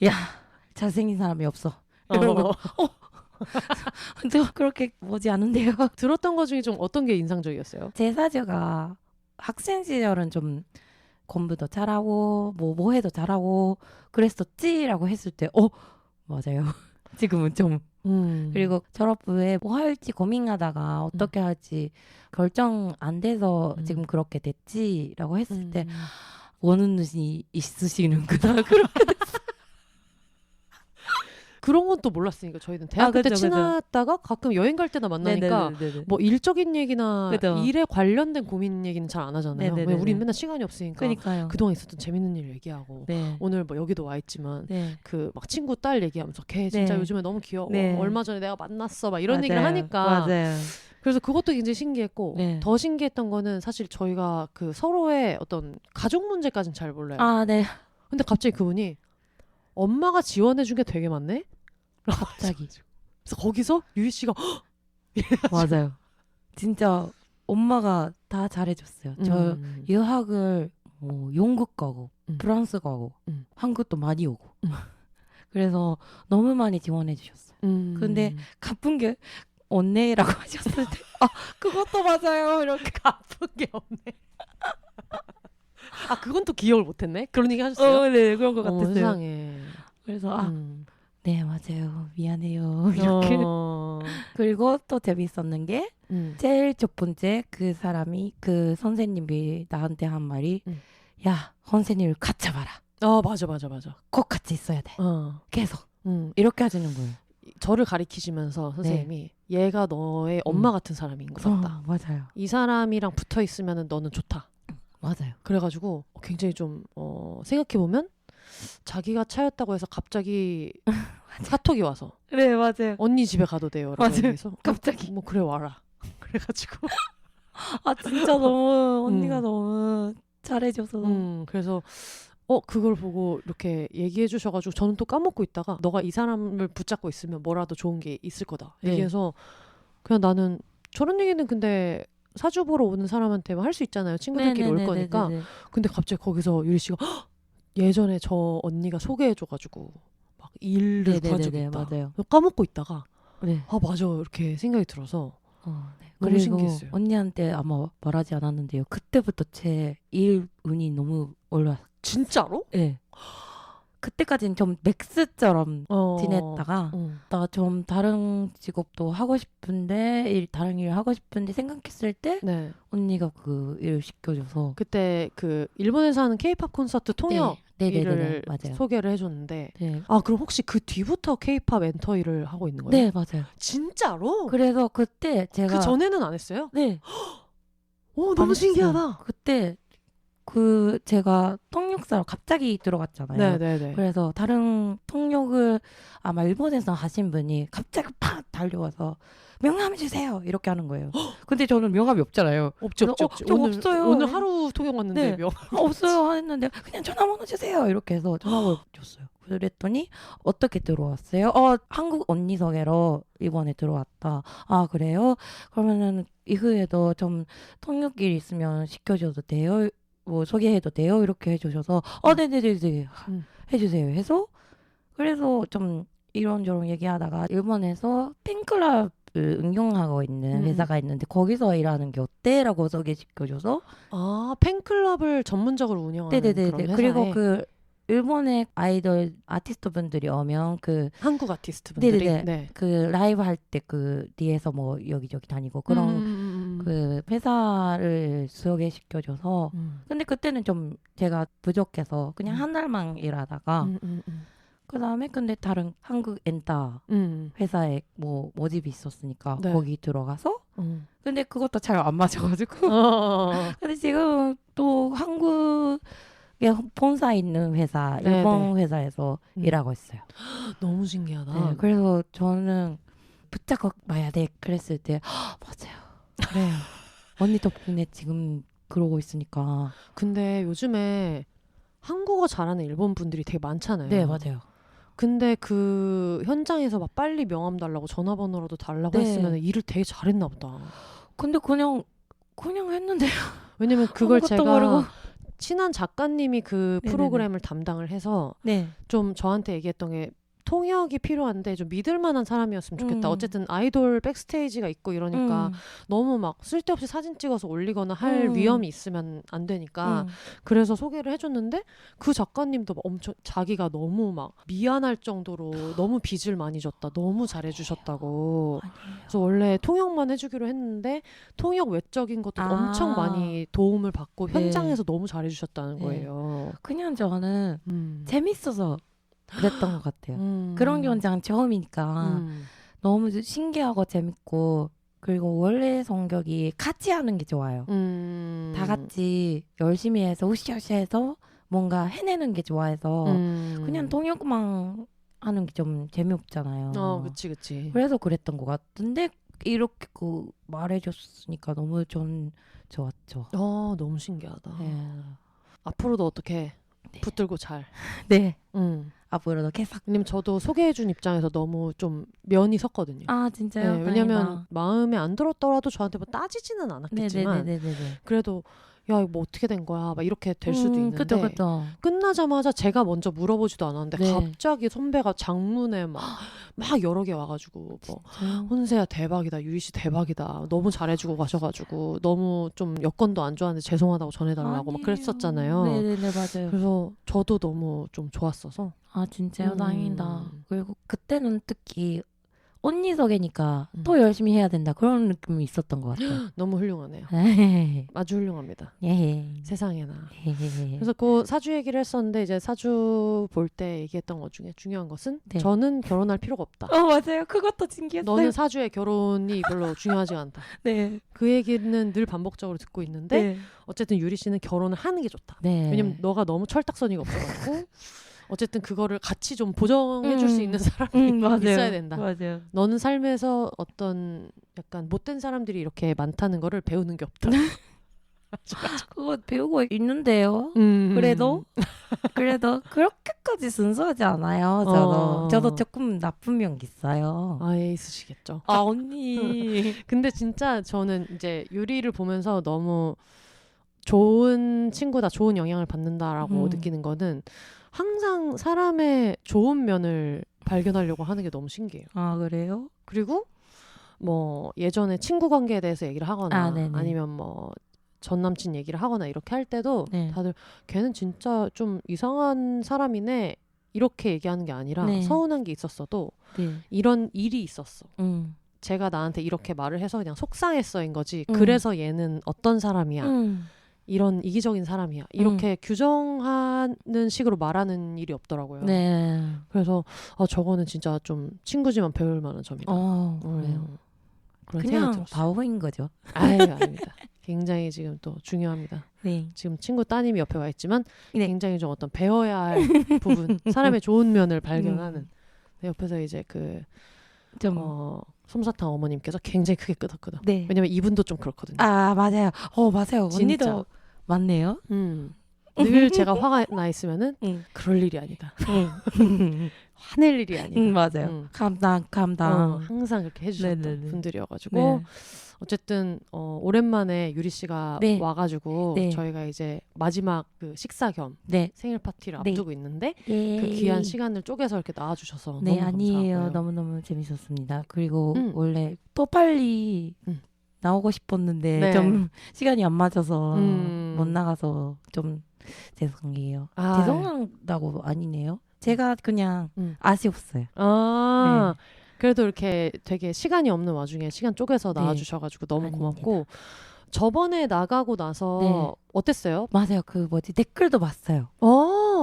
야, 잘생긴 사람이 없어. 이런 거. 저 그렇게 뭐지 않은데요.
들었던 거 중에 좀 어떤 게 인상적이었어요?
제 사주가 학생 시절은 좀 공부도 잘하고 뭐 해도 잘하고 그랬었지라고 했을 때 맞아요. 지금은 좀 그리고 졸업 후에 뭐 할지 고민하다가 어떻게 할지 결정 안 돼서 지금 그렇게 됐지라고 했을 때 원하는 눈이 있으시는구나. 그렇게 됐어요.
그런 건 또 몰랐으니까 저희는 대학교 때 친하다가 가끔 여행 갈 때나 만나니까 뭐 일적인 얘기나 일에 관련된 고민 얘기는 잘 안 하잖아요. 왜 우린 맨날 시간이 없으니까 그동안 있었던 재밌는 일 얘기하고 오늘 뭐 여기도 와 있지만 그 막 친구 딸 얘기하면서 걔 진짜 요즘에 너무 귀여워. 얼마 전에 내가 만났어. 막 이런 얘기를 하니까 그래서 그것도 굉장히 신기했고 더 신기했던 거는 사실 저희가 그 서로의 어떤 가족 문제까지는 잘 몰라요. 근데 갑자기 그분이 엄마가 지원해준 게 되게 많네?
갑자기.
그래서 거기서 유희 씨가
맞아요. 진짜 엄마가 다 잘해줬어요. 저 유학을 뭐 영국 가고 프랑스 가고 한국도 많이 오고 그래서 너무 많이 지원해 주셨어요. 근데 가쁜 게 언니라고 하셨을 때 그것도 맞아요. 이렇게
아픈 게 없네. 그건 또 기억을 못했네. 그런 얘기 하셨어요?
네, 그런 것 같았어요.
세상에.
그래서 네, 맞아요. 미안해요. 이렇게. 그리고 또 재밌었는 게 제일 첫 번째 그 사람이 그 선생님이 나한테 한 말이 야, 선생님을 같이 잡아라.
맞아.
꼭 같이 있어야 돼. 계속. 이렇게 하시는 거예요.
저를 가리키시면서 선생님이 얘가 너의 엄마 같은 사람인 것 같다.
맞아요.
이 사람이랑 붙어 있으면 너는 좋다.
맞아요.
그래가지고 굉장히 좀 생각해보면 자기가 차였다고 해서 갑자기 카톡이 와서
네, 맞아요.
언니 집에 가도 돼요. 라고 얘기해서
갑자기
뭐 그래 와라. 그래가지고
진짜 너무 언니가 너무 잘해줘서
그래서 그걸 보고 이렇게 얘기해 주셔가지고 저는 또 까먹고 있다가 너가 이 사람을 붙잡고 있으면 뭐라도 좋은 게 있을 거다 얘기해서 그냥 나는 저런 얘기는 근데 사주 보러 오는 사람한테 할 수 있잖아요. 친구들끼리 올 거니까. 근데 갑자기 거기서 유리 씨가 예전에 저 언니가 소개해줘가지고 막 일을 도와주고 있다.
맞아요.
까먹고 있다가 맞아 이렇게 생각이 들어서 너무 신기했어요.
언니한테 아마 말하지 않았는데요. 그때부터 제 일 운이 너무 올라왔어요.
진짜로?
네. 그때까지는 좀 맥스처럼 지냈다가 나 좀 다른 직업도 하고 싶은데 다른 일을 하고 싶은데 생각했을 때 언니가 그 일을 시켜줘서
그때 그 일본에서 하는 K-팝 콘서트 통역 일을
맞아요.
소개를 해줬는데 그럼 혹시 그 뒤부터 K-팝 엔터 일을 하고 있는 거예요?
네, 맞아요.
진짜로?
그래서 그때 제가
그 전에는 안 했어요?
네.
너무 신기하다.
그때 제가 통역사로 갑자기 들어갔잖아요.
네네네.
그래서 다른 통역을 아마 일본에서 하신 분이 갑자기 팍 달려와서 명함 주세요 이렇게 하는 거예요. 근데 저는 명함이 없잖아요.
없죠.
오늘 없어요.
오늘 하루 통역 왔는데 명함
없어요 했는데 그냥 전화번호 주세요 이렇게 해서 전화번호 줬어요. 그랬더니 어떻게 들어왔어요? 한국 언니 소개로 이번에 들어왔다. 그래요? 그러면은 이후에도 좀 통역일 있으면 시켜줘도 돼요? 뭐 소개해도 돼요? 이렇게 해주셔서 네네네 해주세요 해서 그래서 좀 이런저런 얘기하다가 일본에서 팬클럽을 응용하고 있는 회사가 있는데 거기서 일하는 게 어때? 라고 소개시켜줘서
팬클럽을 전문적으로 운영하는 그런 회사에
그리고 그 일본의 아이돌 아티스트 분들이 오면 그
한국 아티스트 분들이
그 라이브 할 때 그 뒤에서 뭐 여기저기 다니고 그런 그 회사를 소개시켜줘서 근데 그때는 좀 제가 부족해서 그냥 한 달만 일하다가 그다음에 근데 다른 한국 엔터 회사에 뭐 모집이 있었으니까 거기 들어가서 근데 그것도 잘 안 맞아가지고 근데 지금 또 한국 본사 있는 회사, 일본 회사에서 일하고 있어요.
너무 신기하다.
네, 그래서 저는 붙잡고 봐야 돼 그랬을 때 맞아요. 그래요. 언니 덕분에 지금 그러고 있으니까.
근데 요즘에 한국어 잘하는 일본 분들이 되게 많잖아요.
네, 맞아요.
근데 그 현장에서 막 빨리 명함 달라고 전화번호라도 달라고 했으면 일을 되게 잘했나 보다.
근데 그냥 했는데요.
왜냐면 그걸 제가
모르고.
친한 작가님이 그 프로그램을 담당을 해서 좀 저한테 얘기했던 게 통역이 필요한데 좀 믿을 만한 사람이었으면 좋겠다. 어쨌든 아이돌 백스테이지가 있고 이러니까 너무 막 쓸데없이 사진 찍어서 올리거나 할 위험이 있으면 안 되니까 그래서 소개를 해줬는데 그 작가님도 막 엄청 자기가 너무 막 미안할 정도로 너무 빚을 많이 졌다. 너무 잘해주셨다고. 그래서 원래 통역만 해주기로 했는데 통역 외적인 것도 엄청 많이 도움을 받고 현장에서 너무 잘해주셨다는 거예요.
그냥 저는 재밌어서 그랬던 것 같아요. 그런 현장 처음이니까 너무 신기하고 재밌고 그리고 원래 성격이 같이 하는 게 좋아요. 다 같이 열심히 해서 으쌰으쌰 해서 뭔가 해내는 게 좋아해서 그냥 통역만 하는 게 좀 재미없잖아요.
그치.
그래서 그랬던 것 같은데 이렇게 말해줬으니까 너무 전 좋았죠.
너무 신기하다. 앞으로도 어떻게 붙들고 잘.
앞으로도 계속.
왜냐면 저도 소개해준 입장에서 너무 좀 면이 섰거든요.
진짜요?
왜냐면 마음에 안 들었더라도 저한테 뭐 따지지는 않았겠지만 그래도 야, 이거 뭐 어떻게 된 거야? 막 이렇게 될 수도 있는데
그쵸.
끝나자마자 제가 먼저 물어보지도 않았는데
네.
갑자기 선배가 장문에 막 여러 개 와가지고 뭐 혼세야 대박이다, 유리 씨 대박이다, 너무 잘해주고 가셔가지고 너무 좀 여건도 안 좋았는데 죄송하다고 전해달라고 막 그랬었잖아요.
네네네, 맞아요.
그래서 저도 너무 좀 좋았어서.
아, 진짜요? 다행이다. 그리고 그때는 특히 언니 소개니까 더 열심히 해야 된다, 그런 느낌이 있었던 것 같아요.
너무 훌륭하네요. 아주 훌륭합니다.
예.
세상에나.
예.
그래서 그 사주 얘기를 했었는데 이제 사주 볼 때 얘기했던 것 중에 중요한 것은
네.
저는 결혼할 필요가 없다.
맞아요. 그것도 신기했어요.
너는 사주에 결혼이 별로 중요하지가 않다.
네.
그 얘기는 늘 반복적으로 듣고 있는데
네.
어쨌든 유리 씨는 결혼을 하는 게 좋다.
네.
왜냐면 너가 너무 철딱서니가 없어가지고 어쨌든 그거를 같이 좀 보정해줄 수 있는 사람이 있어야 된다.
맞아요.
너는 삶에서 어떤 약간 못된 사람들이 이렇게 많다는 거를 배우는 게 없다.
그거 배우고 있는데요. 그래도 그렇게까지 순수하지 않아요. 저도 조금 나쁜 면 있어요.
아예 있으시겠죠.
아, 언니.
근데 진짜 저는 이제 유리를 보면서 너무 좋은 친구다, 좋은 영향을 받는다라고 느끼는 거는 항상 사람의 좋은 면을 발견하려고 하는 게 너무 신기해요.
아, 그래요?
그리고 뭐 예전에 친구 관계에 대해서 얘기를 하거나 아니면 뭐 전 남친 얘기를 하거나 이렇게 할 때도 다들 걔는 진짜 좀 이상한 사람이네 이렇게 얘기하는 게 아니라 서운한 게 있었어도 이런 일이 있었어. 제가 나한테 이렇게 말을 해서 그냥 속상했어인 거지. 그래서 얘는 어떤 사람이야. 이런 이기적인 사람이야. 이렇게 규정하는 식으로 말하는 일이 없더라고요.
네.
그래서 저거는 진짜 좀 친구지만 배울 만한 점이다.
그래요.
그런
그냥 바보인 거죠.
아유, 아닙니다. 굉장히 지금 또 중요합니다.
네.
지금 친구 따님이 옆에 와 있지만 굉장히 좀 어떤 배워야 할 부분, 사람의 좋은 면을 발견하는. 옆에서 이제 솜사탕 어머님께서 굉장히 크게 끄덕끄덕.
네.
왜냐면 이분도 좀 그렇거든요.
아, 맞아요. 맞아요.
진짜.
언니도 맞네요.
늘 제가 화가 나 있으면은 그럴 일이 아니다. 화낼 일이 아니다.
맞아요. 감당.
항상 그렇게 해주셨던 분들이어가지고 어쨌든 오랜만에 유리 씨가 와가지고 저희가 이제 마지막 그 식사 겸 생일 파티를 앞두고 있는데 그 귀한 시간을 쪼개서 이렇게 나와주셔서 너무
아니에요.
감사하고요.
너무너무 재밌었습니다. 그리고 원래 또 빨리 나오고 싶었는데 좀 시간이 안 맞아서 못 나가서 좀 죄송해요. 죄송하다고 아니네요. 제가 그냥 아쉬웠어요.
그래도 이렇게 되게 시간이 없는 와중에 시간 쪼개서 나와주셔가지고 너무 고맙고 저번에 나가고 나서 어땠어요?
맞아요. 댓글도 봤어요.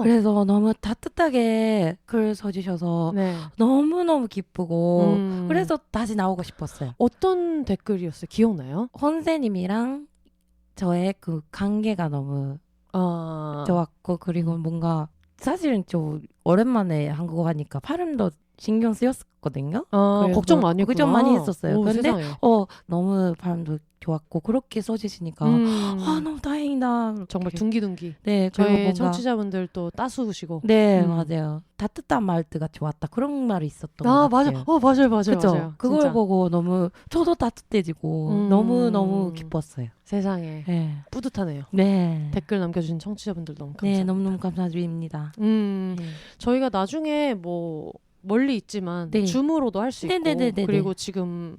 그래서 너무 따뜻하게 글 써주셔서 너무너무 기쁘고 그래서 다시 나오고 싶었어요.
어떤 댓글이었어요? 기억나요?
헌세님이랑 저의 그 관계가 너무 좋았고 그리고 뭔가 사실은 좀 오랜만에 한국어 하니까 발음도 신경 쓰였거든요.
걱정 많이 했구나.
걱정 많이 했었어요. 근데
세상에.
너무 발음도 좋았고 그렇게 써주시니까 너무 다행이다.
정말 둥기둥기.
네,
저희 청취자분들 또 따스우시고.
네, 맞아요. 따뜻한 말투가 좋았다. 그런 말이 있었던 것 같아요.
맞아요.
그쵸? 그걸 진짜. 보고 너무 저도 따뜻해지고 너무 기뻤어요.
세상에. 뿌듯하네요.
네.
댓글 남겨주신 청취자분들 너무 감사합니다.
네, 너무너무 감사드립니다.
저희가 나중에 뭐 멀리 있지만 줌으로도 할 수 있고 그리고 지금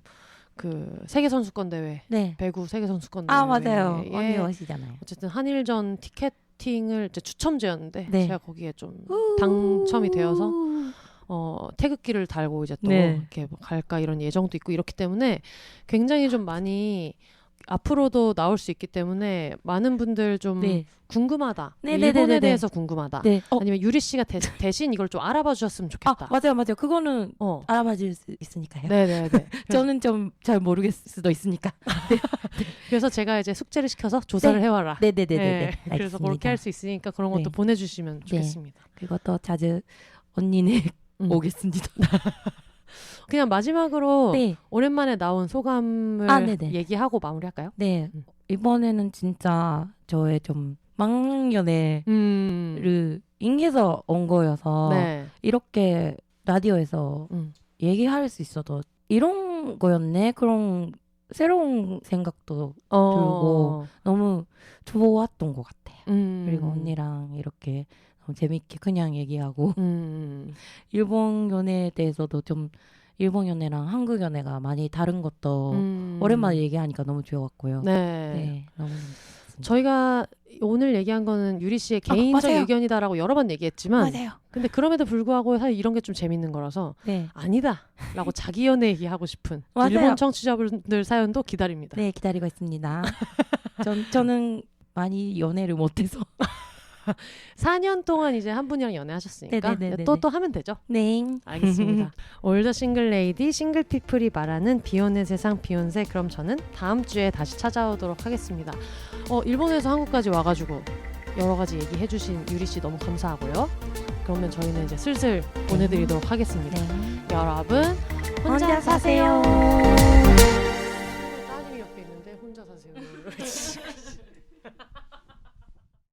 그 세계선수권 대회 배구 세계선수권 대회
맞아요. 언니 오시잖아요.
어쨌든 한일전 티켓팅을 이제 추첨제였는데 제가 거기에 좀 당첨이 되어서 태극기를 달고 이제 또 이렇게 갈까 이런 예정도 있고 이렇기 때문에 굉장히 좀 많이 앞으로도 나올 수 있기 때문에 많은 분들 좀 궁금하다. 일본에 대해서 궁금하다. 아니면 유리 씨가 대신 이걸 좀 알아봐 주셨으면 좋겠다.
맞아요. 그거는 알아봐 줄 수 있으니까요.
네네네.
저는 좀 잘 모르겠을 수도 있으니까.
그래서 제가 이제 숙제를 시켜서 조사를 해와라.
네네네네.
그래서 그렇게 할 수 있으니까 그런 것도 보내주시면 좋겠습니다.
그리고 또 자주 언니네 오겠습니다.
그냥 마지막으로 오랜만에 나온 소감을 얘기하고 마무리할까요?
네. 이번에는 진짜 저의 좀 망연애를 인계서 온 거여서 이렇게 라디오에서 얘기할 수 있어도 이런 거였네? 그런 새로운 생각도 들고 너무 좋았던 것 같아요. 그리고 언니랑 이렇게 너무 재밌게 그냥 얘기하고 일본 연애에 대해서도 좀 일본 연애랑 한국 연애가 많이 다른 것도 오랜만에 얘기하니까 너무 좋았고요. 네, 너무 재밌었습니다.
저희가 오늘 얘기한 거는 유리 씨의 개인적 의견이다라고 여러 번 얘기했지만
맞아요.
근데 그럼에도 불구하고 사실 이런 게 좀 재밌는 거라서 아니다라고 자기 연애 얘기하고 싶은 일본 청취자분들 사연도 기다립니다.
네, 기다리고 있습니다. 저는 많이 연애를 못해서
4년 동안 이제 한 분이랑 연애하셨으니까 또 하면 되죠?
네.
알겠습니다. 올더 싱글 레이디 싱글 피플이 말하는 비혼의 세상 비욘세 그럼 저는 다음 주에 다시 찾아오도록 하겠습니다. 일본에서 한국까지 와가지고 여러 가지 얘기해 주신 유리 씨 너무 감사하고요. 그러면 저희는 이제 슬슬 보내드리도록 하겠습니다. 여러분 혼자 사세요. 따님이 옆에 있는데 혼자 사세요.